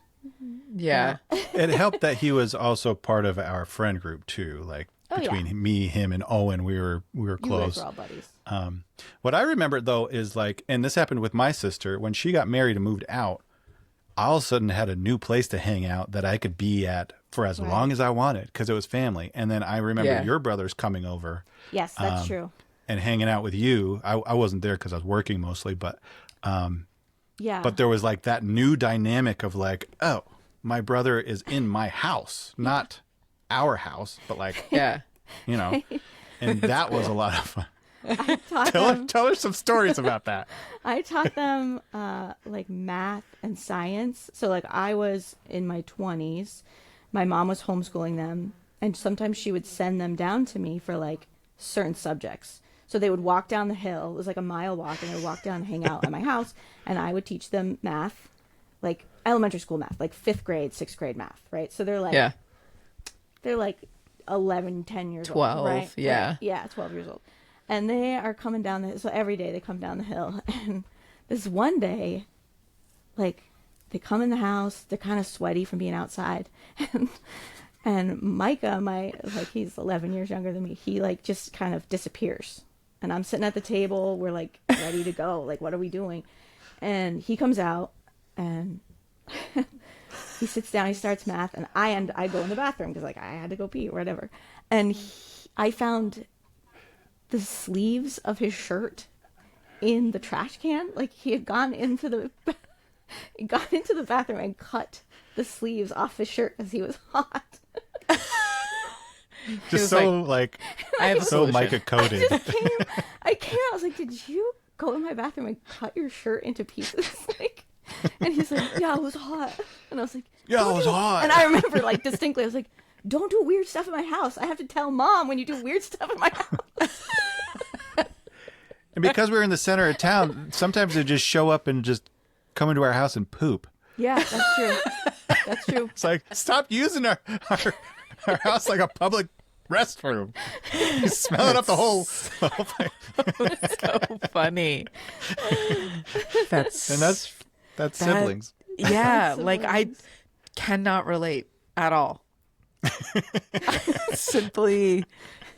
Yeah. It helped that he was also part of our friend group too. Like between me, him, and Owen, we were close. You guys were all buddies. What I remember though is like, and this happened with my sister when she got married and moved out. I all of a sudden had a new place to hang out that I could be at for as long as I wanted, because it was family. And then I remember your brothers coming over. Yes, that's true. And hanging out with you. I wasn't there because I was working mostly, but yeah. But there was like that new dynamic of like, oh, my brother is in my house, not our house, but like, you know, and that was a lot of fun. I taught Tell us some stories about that. I taught them like math and science. So like I was in my 20s. My mom was homeschooling them, and sometimes she would send them down to me for like certain subjects. So they would walk down the hill. It was like a mile walk, and they would walk down and hang out at my house, and I would teach them math, like elementary school math, like 5th grade, 6th grade math, right? So they're like 11, 10 years 12, old, right? yeah. Right? Yeah, 12 years old. And they are coming down so every day they come down the hill. And this one day, like, they come in the house, they're kind of sweaty from being outside. And Micah, he's 11 years younger than me, he, like, just kind of disappears. And I'm sitting at the table, we're, like, ready to go. Like, what are we doing? And he comes out, and he sits down, he starts math, and I go in the bathroom, because, like, I had to go pee or whatever. And I found the sleeves of his shirt in the trash can. Like, he had gone into the bathroom and cut the sleeves off his shirt because he was hot. Just so like I have so Micah coded. I came out, I was like, did you go in my bathroom and cut your shirt into pieces? Like, and he's like, yeah, it was hot. And I was like, yeah, it was hot. And I remember like distinctly, I was like, don't do weird stuff in my house. I have to tell Mom when you do weird stuff in my house. And because we were in the center of town, sometimes they just show up and just come into our house and poop. Yeah, that's true. That's true. It's like, stop using our house like a public restroom. You smell it up the whole thing. So funny. That's siblings. Yeah, like I cannot relate at all. Simply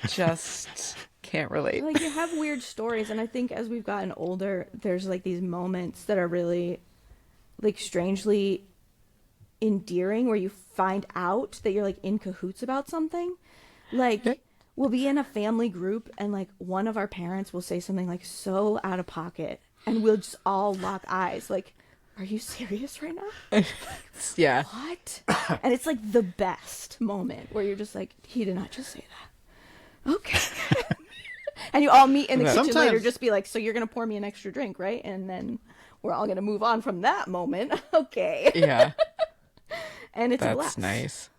just can't relate. Like, you have weird stories, and I think as we've gotten older, there's like these moments that are really like strangely endearing, where you find out that you're like in cahoots about something. Like, we'll be in a family group, and like one of our parents will say something like so out of pocket, and we'll just all lock eyes like, are you serious right now? Yeah. What? And it's like the best moment where you're just like, he did not just say that. Okay. And you all meet in the kitchen later, just be like, so you're going to pour me an extra drink, right? And then we're all going to move on from that moment. Okay. Yeah. And it's a That's blast. nice.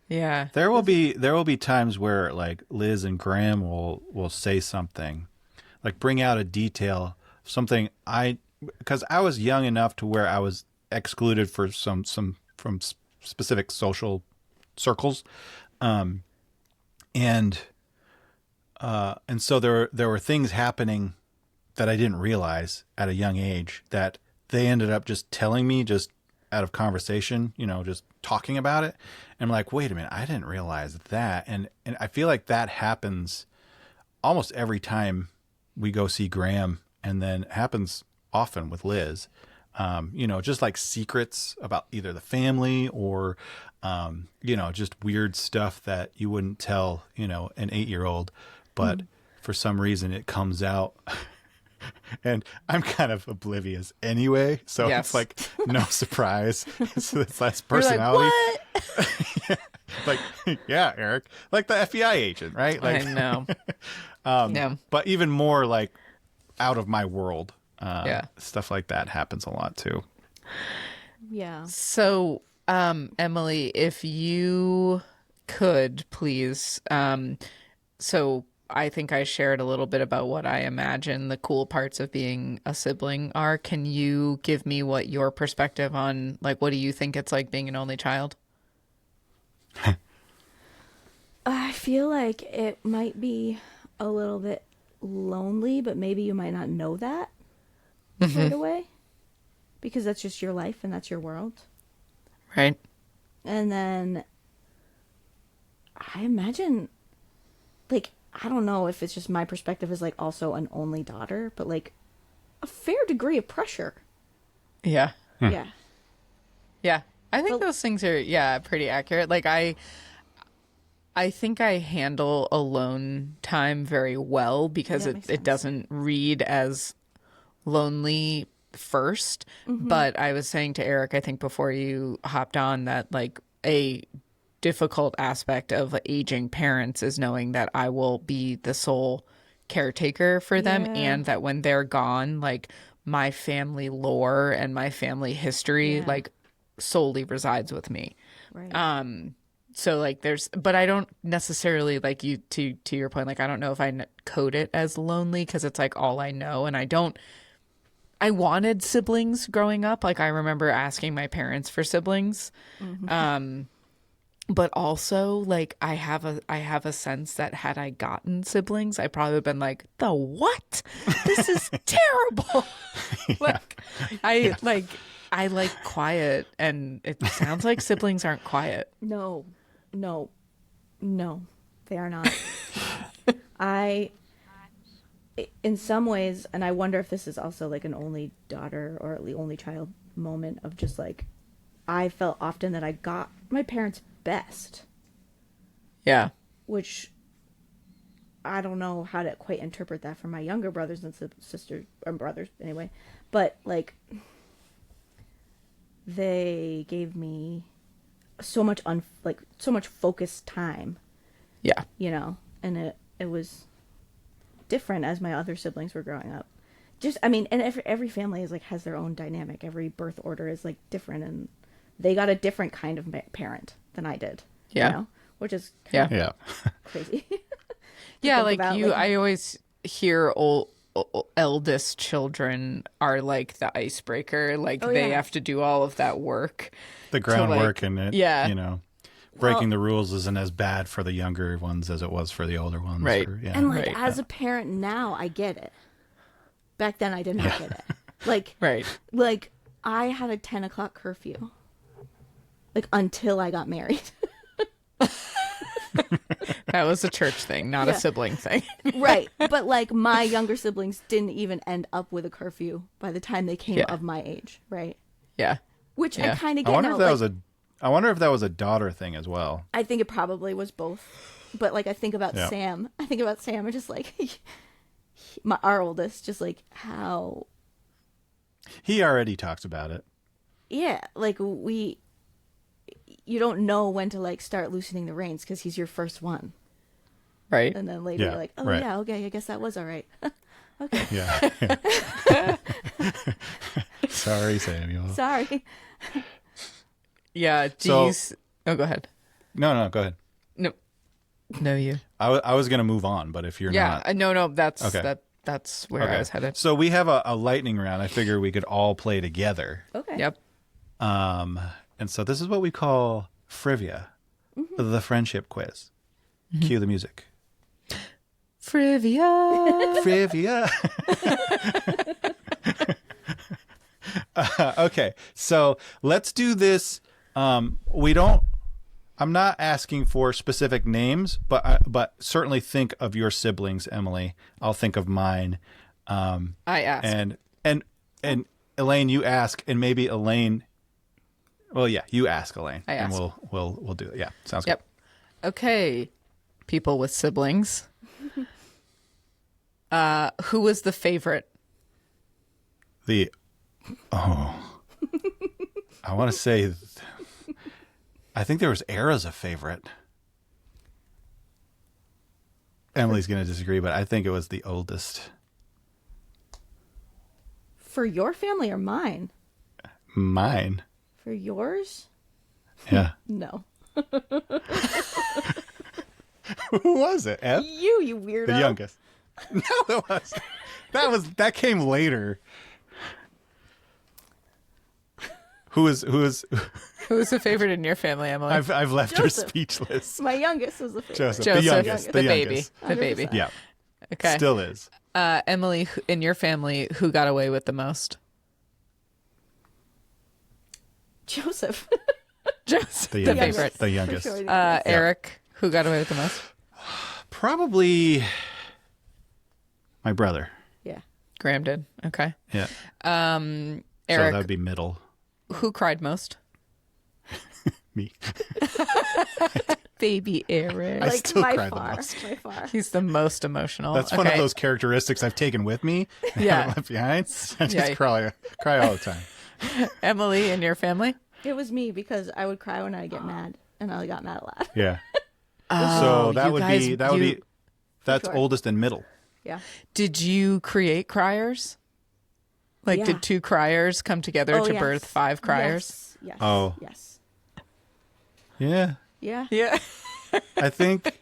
Yeah. There will be times where like Liz and Graham will say something, like bring out a detail, something because I was young enough to where I was excluded for some from specific social circles, and so there were things happening that I didn't realize at a young age that they ended up just telling me just out of conversation, just talking about it. And I'm like, wait a minute, I didn't realize that. And I feel like that happens almost every time we go see Graham, and then happens often with Liz. Just like secrets about either the family or, just weird stuff that you wouldn't tell, an 8-year-old, but for some reason it comes out. And I'm kind of oblivious anyway, so Yes. it's like no surprise. So that's personality. Like, what? Yeah, Eric, like the FBI agent, right? Like, I know. Yeah. But even more like out of my world. Yeah. Stuff like that happens a lot too. Yeah. So, Emily, if you could please, so I think I shared a little bit about what I imagine the cool parts of being a sibling are. Can you give me what your perspective on, like, what do you think it's like being an only child? I feel like it might be a little bit lonely, but maybe you might not know that right away because that's just your life and that's your world. Right. And then I imagine, like, I don't know if it's just my perspective as, like, also an only daughter, but, like, a fair degree of pressure. Yeah. Yeah. Yeah. I think Well- those things are, pretty accurate. Like, I think I handle alone time very well because That makes it sense. doesn't read as lonely first. But I was saying to Eric, I think before you hopped on, that like a difficult aspect of aging parents is knowing that I will be the sole caretaker for them, Yeah. and that when they're gone, like my family lore and my family history Yeah. like solely resides with me. Right. So like but I don't necessarily, like, you to your point, like I don't know if I code it as lonely because it's like all I know. And I wanted siblings growing up. Like I remember asking my parents for siblings. But also like I have a sense that had I gotten siblings, I probably would have been like, the what? This is terrible. Like I like quiet, and it sounds like siblings aren't quiet. No, they are not. In some ways, and I wonder if this is also like an only daughter or the only child moment of just like, I felt often that I got my parents' best, Yeah. which I don't know how to quite interpret that for my younger brothers and sisters, or brothers anyway, but like, they gave me so much so much focused time, Yeah. you know, and it was different as my other siblings were growing up. Just, I mean, and every family is like has their own dynamic. Every birth order is like different, and they got a different kind of parent than I did. Yeah. You know? Which is Yeah. Yeah. crazy. Yeah, think like about, you like- I always hear eldest children are like the icebreaker. Like Oh, they yeah. have to do all of that work. The groundwork like- and it, yeah. you know, breaking the rules isn't as bad for the younger ones as it was for the older ones. Right. Or, yeah. And like Right. as a parent now, I get it. Back then, I did not get it. Like, Right. like I had a 10 o'clock curfew. Like until I got married. That was a church thing, not Yeah. a sibling thing. Right. But like my younger siblings didn't even end up with a curfew by the time they came Yeah. of my age. Right. Yeah. Which Yeah. I kind of I get wonder now. if that Like, was I wonder if that was a daughter thing as well. I think it probably was both. But like I think about Yeah. Sam. I think about Sam and just like our oldest, just like how, He already talks about it. yeah, like you don't know when to like start loosening the reins because he's your first one. Right. And then later Yeah, you're like, oh right. yeah, okay, I guess that was all right. Okay, Yeah. Sorry, Samuel. sorry. Yeah. So- Oh, go ahead. No, go ahead. No, you. I was going to move on, but if you're Yeah. not. No. That's Okay. that's where Okay. I was headed. So we have a lightning round. I figure we could all play together. Okay. Yep. And so this is what we call Frivia, the friendship quiz. Cue the music. Frivia. Frivia. Okay, so let's do this. I'm not asking for specific names, but certainly think of your siblings, Emily. I'll think of mine. I asked. And Elaine, you ask, and maybe Elaine. Well, yeah, you ask Elaine, I and ask. we'll do it. Yeah, sounds Yep. Okay. People with siblings. Who was the favorite? good. I want to say, I think there was Era's a favorite. Emily's going to disagree, but I think it was the oldest. For your family or mine? Mine. For yours? Yeah. No. Who was it? Ev? You weirdo. The youngest. No, it wasn't. That came later. Who is Who's the favorite in your family, Emily? I've left her Joseph. speechless. My youngest was the favorite. Joseph, Joseph, the youngest, the baby. youngest. The baby. 100%. Yeah, Okay. still is. Emily, in your family, who got away with the most? Joseph. Joseph, The the youngest. favorite. The youngest. For sure, the youngest. Eric, who got away with the most? Probably my brother. Yeah. Graham did. Okay. Yeah. So Eric, that would be middle. who cried most? Me. Baby Eric. I still by cry the far, most. by far. He's the most emotional. That's one of those characteristics I've taken with me. And Yeah. haven't left behind. I just Yeah. cry all the time. Emily, in your family? It was me because I would cry when I get mad, and I got mad a lot. Yeah. Oh, So that you would guys- be that's sure. oldest and middle. Yeah. Did you create criers? Like, Yeah. did 2 criers come together to yes. birth 5 criers? Yes. Yes. Oh. Yes. Yeah. Yeah. Yeah. I think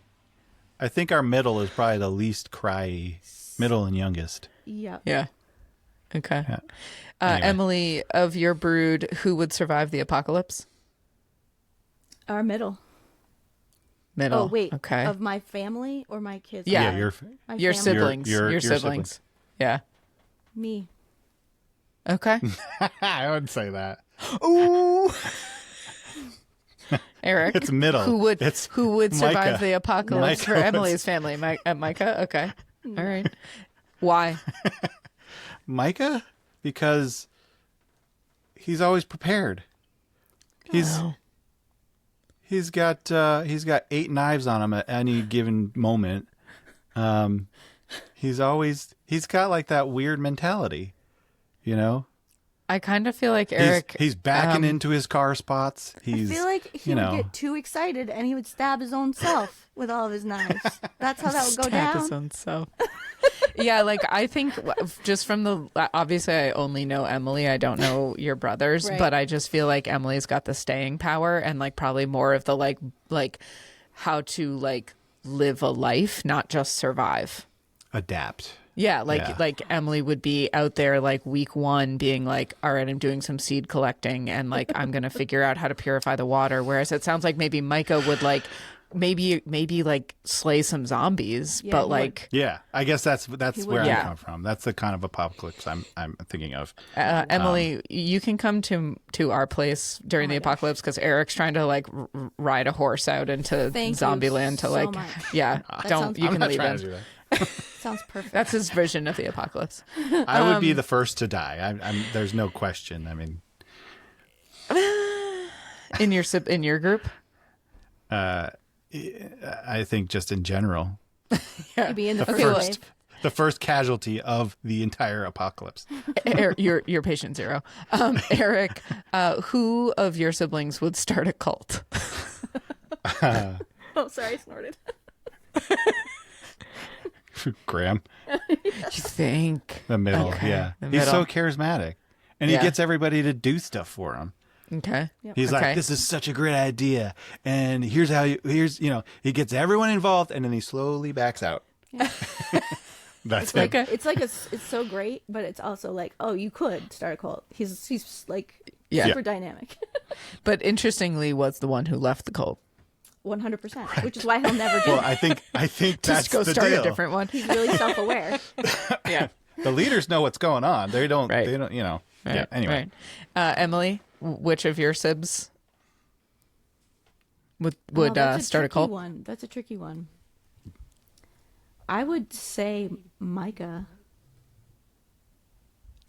our middle is probably the least cry, middle and youngest. Yep. Yeah. Okay. Yeah. Anyway. Emily, of your brood, who would survive the apocalypse? Our middle. Middle. Oh wait. Okay. Of my family or my kids? Yeah. Yeah, My your family? siblings. Your Your siblings. siblings. Yeah. Me. Okay. I would say that. Ooh. Eric, It's middle. Who would It's survive Micah. the apocalypse Micah for was- Emily's family? Micah. Okay. All right. Why? Micah, because he's always prepared. He's Oh. he's got 8 knives on him at any given moment. He's got like that weird mentality, you know. I kind of feel like Eric. He's backing into his car spots. He's I feel like he you would know, get too excited and he would stab his own self with all of his knives. That's how that would go stab his down. own self. Yeah, like I think just from the obviously I only know Emily. I don't know your brothers, Right. but I just feel like Emily's got the staying power and like probably more of the like how to like live a life, not just survive. adapt. Yeah, Yeah. like Emily would be out there like week 1 being like, all right, I'm doing some seed collecting and like I'm gonna figure out how to purify the water. Whereas it sounds like maybe Micah would like maybe like slay some zombies, Yeah, but he would. like Yeah, I guess that's where Yeah. I come from. That's the kind of apocalypse I'm thinking of. Emily, you can come to our place during the my apocalypse because Eric's trying to like ride a horse out into Thank you zombie land to so like much. yeah. That Don't sounds- you I'm can not leave trying to him. do that. Sounds perfect. That's his vision of the apocalypse. I would be the first to die. There's no question. I mean, In your group, I think just in general, You'd be in the The first first. wave. the first casualty of the entire apocalypse. You're patient 0. Eric, who of your siblings would start a cult? Oh, sorry, I snorted. Graham, You think? the middle. Okay, Yeah, the he's so middle. charismatic, and Yeah. he gets everybody to do stuff for him. Okay. He's Okay. like, "This is such a great idea," and he gets everyone involved, and then he slowly backs out. That's Like it. a, It's like it's so great, but it's also like, oh, you could start a cult. He's like Yeah. super dynamic. but interestingly, was the one who left the cult. 100%, which is why he'll never do Well, it. I think that's Just go the start deal. a different one. He's really self-aware. Yeah. The leaders know what's going on. They don't. Right. They don't. You know. Yeah. Right, Anyway. right. Emily, which of your sibs would Oh, that's start a tricky cult? one. That's a tricky one. I would say Micah.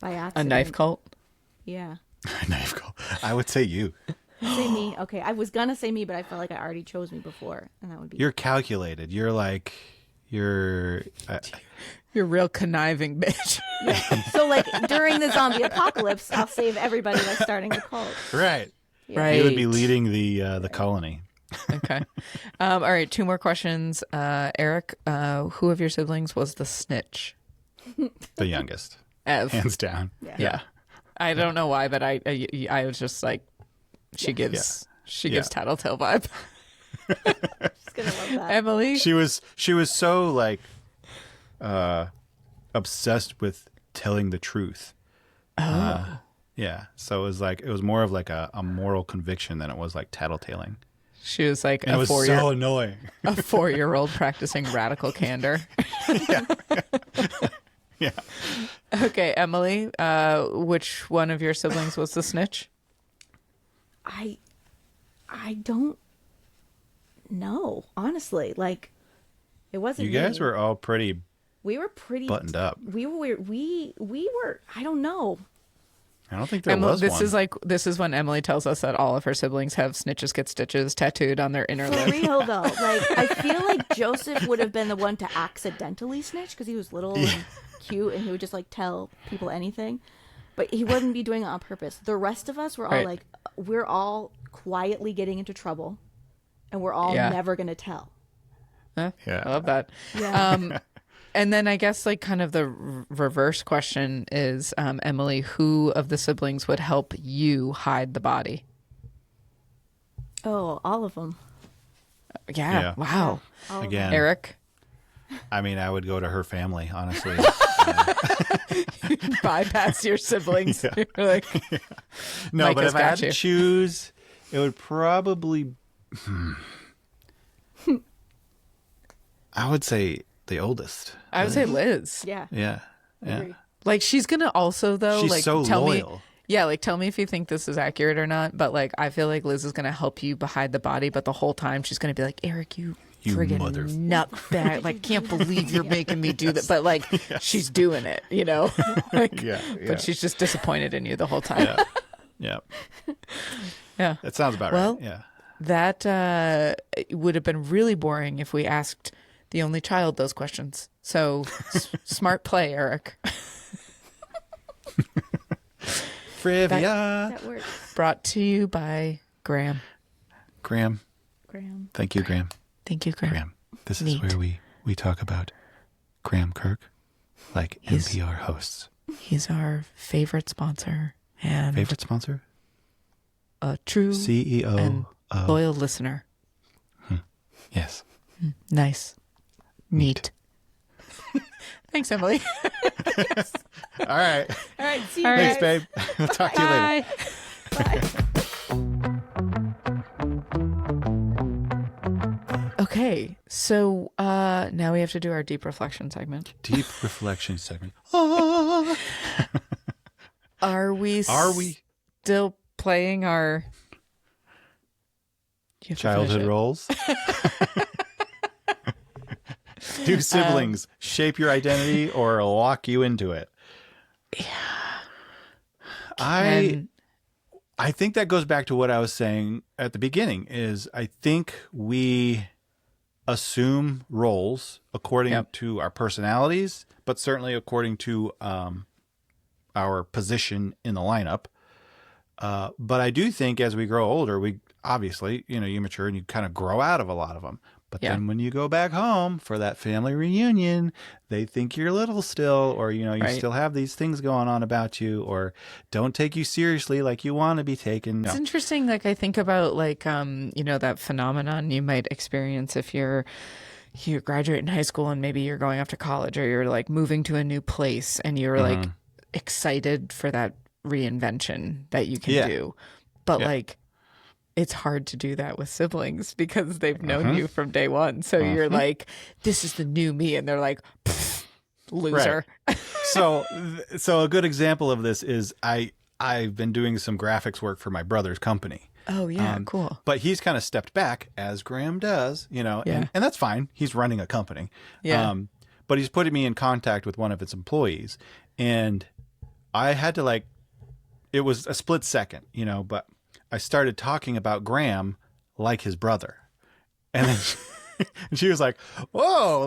By A accident. knife cult? Yeah. Knife call. I would say you. Say me. Okay, I was gonna say me, but I felt like I already chose me before, and that would be. You're calculated. You're like. You're. You're a real conniving bitch. So like during the zombie apocalypse, I'll save everybody by starting a cult. Right. Yeah. Right. You would be leading the colony. Okay. All right. 2 more questions. Eric, who of your siblings was the snitch? The youngest, Ev. hands down. Yeah. I don't know why, but I was just like, she gives tattletale vibe. Just gonna love that. Emily. She was so like obsessed with telling the truth. Yeah. So it was more of like a moral conviction than it was like tattletaling. She was like And it was so annoying. a 4-year-old practicing radical candor. Yeah. Okay, Emily, which one of your siblings was the snitch? I don't know, honestly. Like, it wasn't You guys me. were all pretty We were pretty buttoned up. We were. I don't know. I don't think there was one. This is when Emily tells us that all of her siblings have snitches get stitches tattooed on their inner For lip. real though, like I feel like Joseph would have been the one to accidentally snitch because he was little and cute, and he would just like tell people anything, but he wouldn't be doing it on purpose. The rest of us were all Right. like, we're all quietly getting into trouble, and we're all Yeah. never gonna tell. Huh? Yeah. I love that. Yeah. And then I guess like kind of the reverse question is, Emily, who of the siblings would help you hide the body? Oh, all of them. Yeah. Yeah. Wow. Again, Eric, I mean, I would go to her family, honestly. bypass your siblings. You're like, No, but Micah's if I got had you. to choose, it would probably. I would say the oldest. I would say Liz. Yeah. Yeah. Yeah. Agree. Like she's gonna also though She's like so tell me. loyal. Yeah, like tell me if you think this is accurate or not. But like I feel like Liz is gonna help you hide the body, but the whole time she's gonna be like, Eric, you friggin' mother- nutbag! Like can't believe you're making me do that. But like she's doing it, you know. Like, Yeah. But she's just disappointed in you the whole time. Yeah. Yeah. Yeah. That sounds about Well, right. Yeah. That would have been really boring if we asked the only child those questions. So smart play, Eric. Trivia. That works. Brought to you by Graham. Graham. Graham. Thank you, Graham. Thank you, Graham. Graham. This Neat. is where we talk about Graham Kirk, like He's- NPR hosts. He's our favorite sponsor and Favorite sponsor? a true CEO and of. loyal listener. Yes. Nice. Neat. Thanks, Emily. All right. All right. See you All Thanks, guys. babe. We'll talk to you later. Bye. Okay, so now we have to do our deep reflection segment. Deep reflection segment. Are we still playing our You have to finish Childhood it. roles? Do siblings shape your identity or lock you into it? And I think that goes back to what I was saying at the beginning is I think we assume roles according Yep. to our personalities, but certainly according to our position in the lineup. But I do think as we grow older, we obviously, you mature and you kind of grow out of a lot of them. But Yeah. then when you go back home for that family reunion, they think you're little still, or, you Right. still have these things going on about you, or don't take you seriously like you want to be taken. It's No. interesting. Like I think about that phenomenon you might experience if you graduate in high school and maybe you're going off to college or you're like moving to a new place and you're like excited for that reinvention that you can Yeah. do. But Yeah. like it's hard to do that with siblings because they've known you from day one. So you're like, this is the new me. And they're like, "Pfft, loser. So a good example of this is I've been doing some graphics work for my brother's company. Oh, yeah. Cool. But he's kind of stepped back, as Graham does, Yeah. and that's fine. He's running a company. Yeah. But he's putting me in contact with one of its employees. And I had to it was a split second, but I started talking about Graham like his brother. And then and she was like, whoa,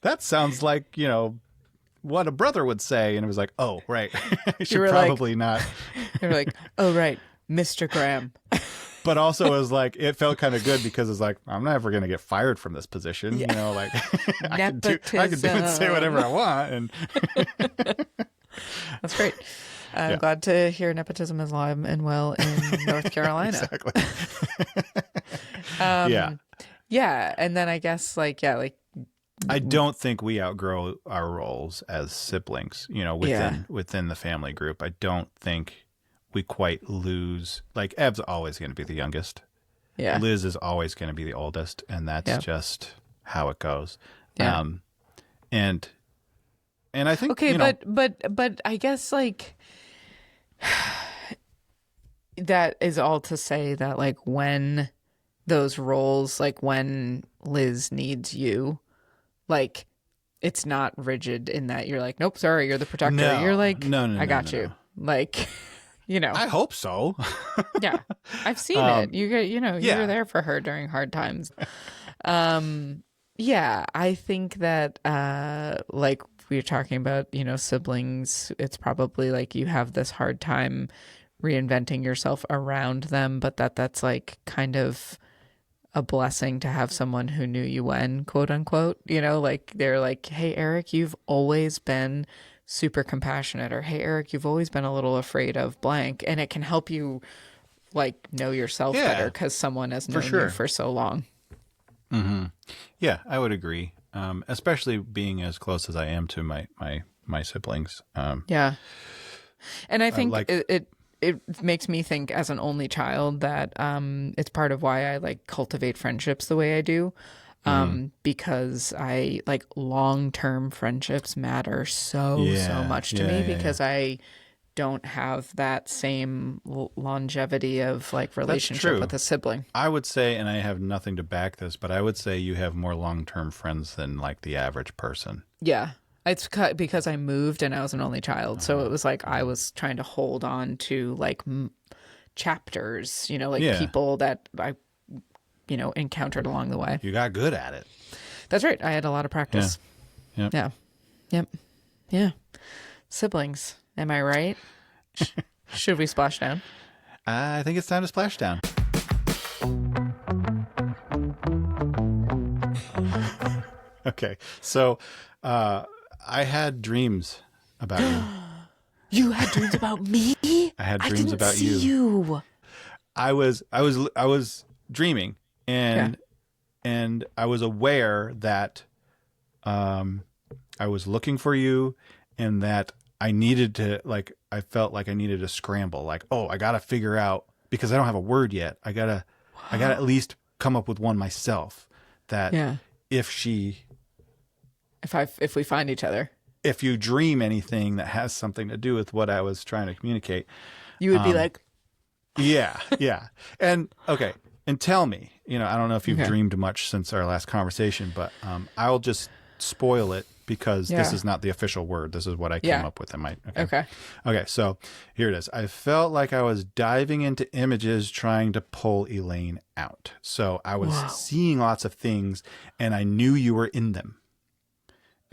that sounds like, what a brother would say. And it was like, oh, right. I should were like- probably not. They're like, oh, right. Mr. Graham. But also it was like, it felt kind of good because it's like, I'm never going to get fired from this position. I can do and say whatever I want. And That's great. I'm Yeah. glad to hear nepotism is alive and well in North Carolina. exactly. Yeah. Yeah. And then I guess I don't think we outgrow our roles as siblings, within the family group. I don't think we quite lose. Like, Ev's always going to be the youngest. Yeah. Liz is always going to be the oldest, and that's just how it goes. Yeah. And I think okay, but I guess like that is all to say that like when those roles, like when Liz needs you, like it's not rigid in that you're like, nope, sorry, you're the protector. No, you're like, no, I got you. no. Like, I hope so. yeah, I've seen it. You get, you yeah. were there for her during hard times. Yeah, I think that like we were talking about, siblings, it's probably like you have this hard time reinventing yourself around them, but that's like kind of a blessing to have someone who knew you when, quote unquote, like they're like, hey, Eric, you've always been super compassionate, or hey, Eric, you've always been a little afraid of blank. And it can help you like know yourself better because someone has known you for so long. Mm-hmm. Yeah, I would agree. Especially being as close as I am to my siblings. Yeah. And I think it makes me think as an only child that it's part of why I like cultivate friendships the way I do. Because I like long-term friendships matter so much to me because I don't have that same longevity of like relationship with a sibling. I would say, and I have nothing to back this, but I would say you have more long-term friends than like the average person. Yeah. It's because I moved and I was an only child. So it was like I was trying to hold on to like chapters, people that I, encountered along the way. You got good at it. That's right. I had a lot of practice. Yeah. Yeah. Yep. Yeah. Siblings. Am I right? Should we splash down? I think it's time to splash down. Okay. So, I had dreams about you. You had dreams about me? I had dreams about see you. I was dreaming and I was aware that I was looking for you and that I needed to I felt like I needed to scramble. Like, oh, I got to figure out because I don't have a word yet. I got to at least come up with one myself that if we find each other, if you dream anything that has something to do with what I was trying to communicate, you would be like, yeah. And okay. And tell me, I don't know if you've dreamed much since our last conversation, but I'll just spoil it because this is not the official word. This is what I came up with in my, okay. So here it is. I felt like I was diving into images trying to pull Elaine out. So I was seeing lots of things and I knew you were in them.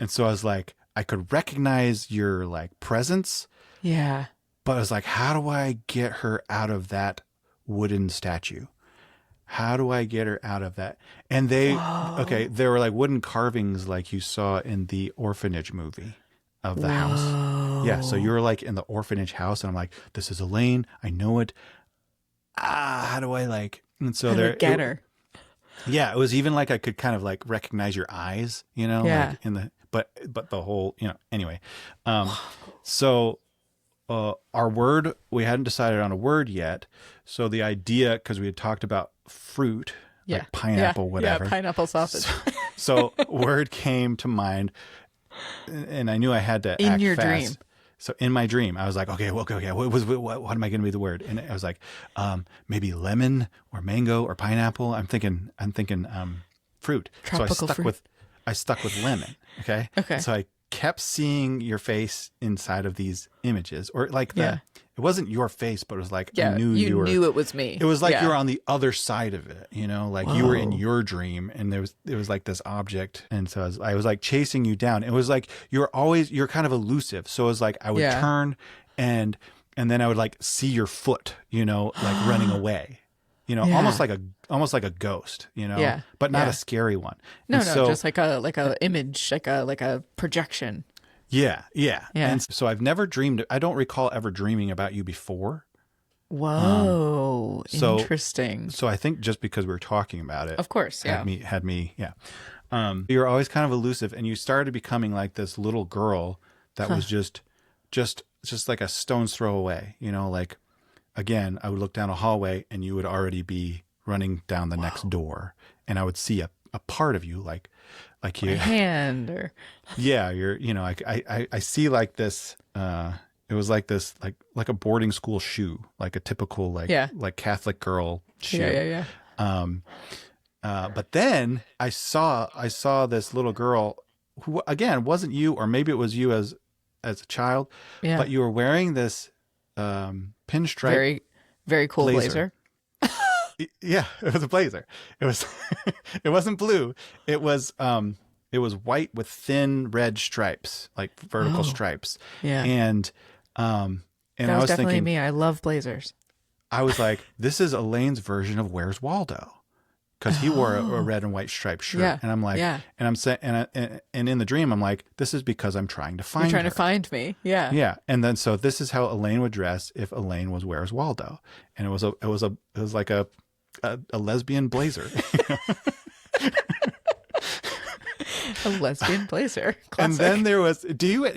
And so I was like, I could recognize your like presence. Yeah. But I was like, how do I get her out of that wooden statue? How do I get her out of that? And they were like wooden carvings like you saw in the orphanage movie of the house. Yeah. So you were like in the orphanage house and I'm like, this is Elaine. I know it. How do I like, and so there get her. Yeah. It was even like I could kind of like recognize your eyes, like in the, but the whole, anyway. So our word, we hadn't decided on a word yet. So the idea, because we had talked about fruit, like pineapple, whatever. Yeah, pineapple sausage. So word came to mind, and I knew I had to act in your fast. dream. So in my dream, I was like, okay. What am I going to be the word? And I was like, maybe lemon or mango or pineapple. I'm thinking fruit. Tropical so I stuck with lemon. Okay. Okay. So I kept seeing your face inside of these images, or like it wasn't your face, but it was like I knew you knew it was me. It was like you were on the other side of it, like you were in your dream, and there was like this object, and so I was like chasing you down. It was like you're kind of elusive, so it was like I would turn, and then I would like see your foot, like running away. Almost like a ghost, but not a scary one. No, just like a image, like a projection. Yeah. And so I've never dreamed. I don't recall ever dreaming about you before. Whoa, interesting. So I think just because we were talking about it, of course, had me. You were always kind of elusive, and you started becoming like this little girl that was just like a stone's throw away. You know, like, again, I would look down a hallway and you would already be running down the next door, and I would see a part of you, like you, hand or yeah, I see like this. It was like this, like a boarding school shoe, like a typical like Catholic girl shoe. yeah. But then I saw this little girl who, again, wasn't you, or maybe it was you as a child, but you were wearing this pinstripe, very, very cool blazer. Yeah, it was a blazer. It was, it wasn't blue. It was white with thin red stripes, like vertical stripes. Yeah. And That I was definitely thinking, me. I love blazers. I was like, this is Elaine's version of Where's Waldo? Because he wore a red and white striped shirt. Yeah. And I'm like, and I'm saying, and in the dream, I'm like, this is because I'm trying to find You're trying her. to find me. Yeah. Yeah. And then, so this is how Elaine would dress if Elaine was Where's Waldo. And it was like a lesbian blazer. A lesbian blazer. Classic. And then there was,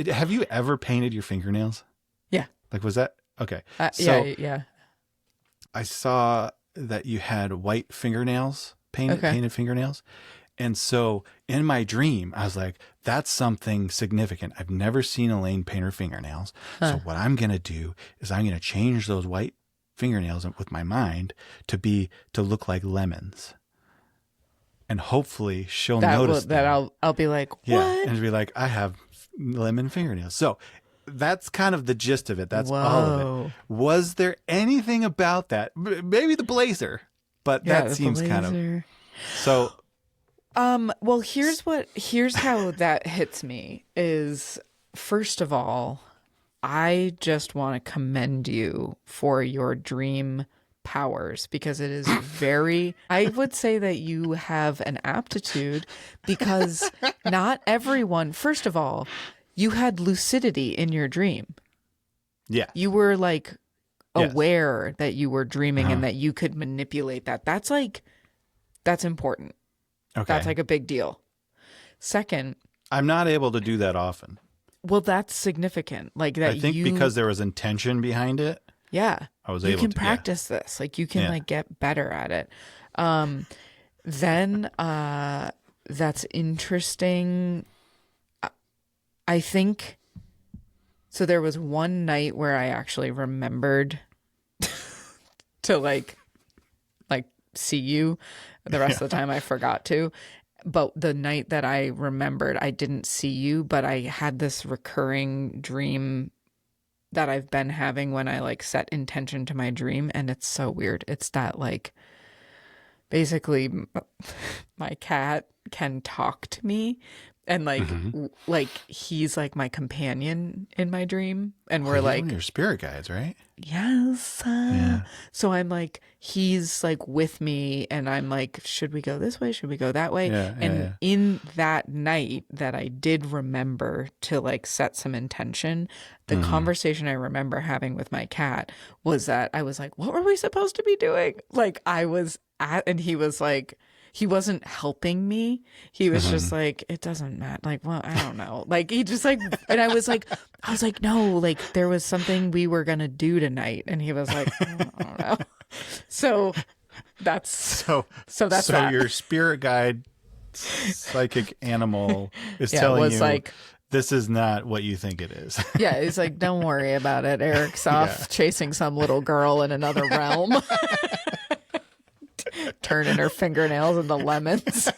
have you ever painted your fingernails? Yeah. Like, was that, okay. Yeah. I saw that you had white fingernails, painted fingernails. And so in my dream, I was like, that's something significant. I've never seen Elaine paint her fingernails. So what I'm going to do is I'm going to change those white fingernails with my mind to look like lemons. And hopefully she'll notice that. I'll be like, what? Yeah, and be like, I have lemon fingernails. So that's kind of the gist of it. That's all of it. Was there anything about that? Maybe the blazer, but that seems kind of so. Well, here's how that hits me is, first of all, I just want to commend you for your dream powers, because it is very, I would say that you have an aptitude, because not everyone, first of all, you had lucidity in your dream. Yeah. You were like aware that you were dreaming and that you could manipulate that. That's important. Okay. That's like a big deal. Second, I'm not able to do that often. Well, that's significant. Like that. I think because there was intention behind it. Yeah. I was able to. You can practice this. Like you can like get better at it. Then that's interesting. I think so. There was one night where I actually remembered to like see you. The rest of the time I forgot to. But the night that I remembered, I didn't see you, but I had this recurring dream that I've been having when I like set intention to my dream. And it's so weird. It's that like basically my cat can talk to me, and like like he's like my companion in my dream, and we're like your spirit guides, right? Yes. So I'm like, he's like with me, and I'm like, should we go this way? Should we go that way? In that night that I did remember to like set some intention, the conversation I remember having with my cat was that I was like, what were we supposed to be doing? Like I was and he was like, he wasn't helping me. He was just like, it doesn't matter. Like, well, I don't know. Like, he just like, and I was like, no, like there was something we were going to do tonight. And he was like, I don't know. So that's that. Your spirit guide psychic animal is telling you like, this is not what you think it is. Yeah. It's like, don't worry about it. Eric's off chasing some little girl in another realm. Turning her fingernails into lemons.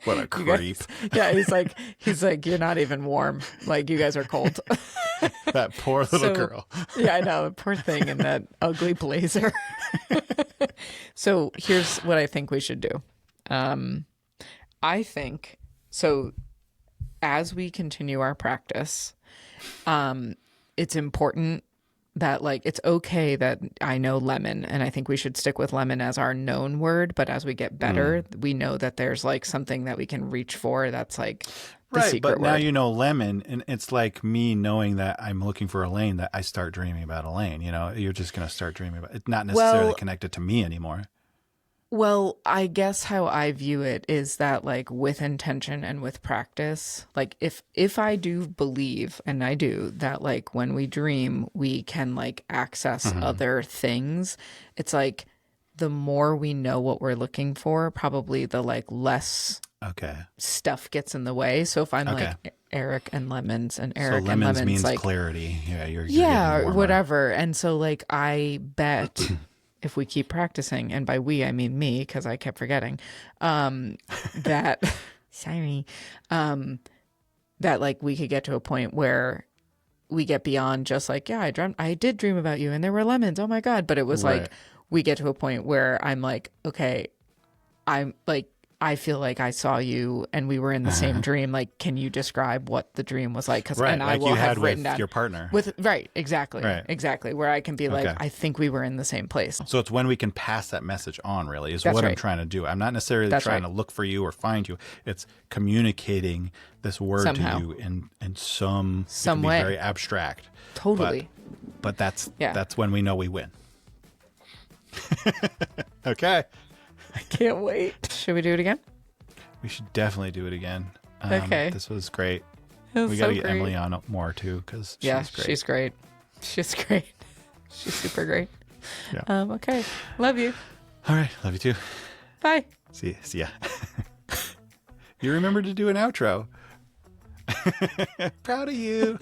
What a creep. He's like, you're not even warm. Like, you guys are cold. That poor little girl. Yeah, I know. Poor thing in that ugly blazer. So here's what I think we should do. I think, so as we continue our practice, it's important that like it's okay that I know lemon, and I think we should stick with lemon as our known word, but as we get better, we know that there's like something that we can reach for that's like the secret but word. now you know lemon, and it's like me knowing that I'm looking for Elaine, that I start dreaming about Elaine. You know, you're just going to start dreaming about it, not necessarily connected to me anymore. Well, I guess how I view it is that like with intention and with practice, like if I do believe, and I do, that like when we dream, we can like access other things, it's like the more we know what we're looking for, probably the like less Okay. stuff gets in the way. So if I'm Okay. like Eric and lemons and So Eric and lemons lemons means like clarity. Yeah, you're yeah, getting or warmer. whatever. And so like I bet if we keep practicing, and by we I mean me because I kept forgetting, that sorry, that like we could get to a point where we get beyond just like, yeah, I did dream about you and there were lemons. Oh my God. But it was Right. like we get to a point where I'm like, okay, I'm like, I feel like I saw you and we were in the same dream. Like, can you describe what the dream was like? Right, and I like will you have had written with down your partner. right, exactly, Right. exactly. Where I can be like, Okay. I think we were in the same place. So it's when we can pass that message on, really, is That's what I'm right. trying to do. I'm not necessarily That's trying right. to look for you or find you. It's communicating this word Somehow. to you in some it Some can be way. very abstract. Totally. But that's Yeah. that's when we know we win. Okay. I can't wait. Should we do it again? We should definitely do it again. Okay. This was great. It was We got to so get great. Emily on more too because Yeah, she's great. she's great. She's great. She's super great. Yeah. Okay. Love you. All right. Love you too. Bye. See ya. You remembered to do an outro. Proud of you.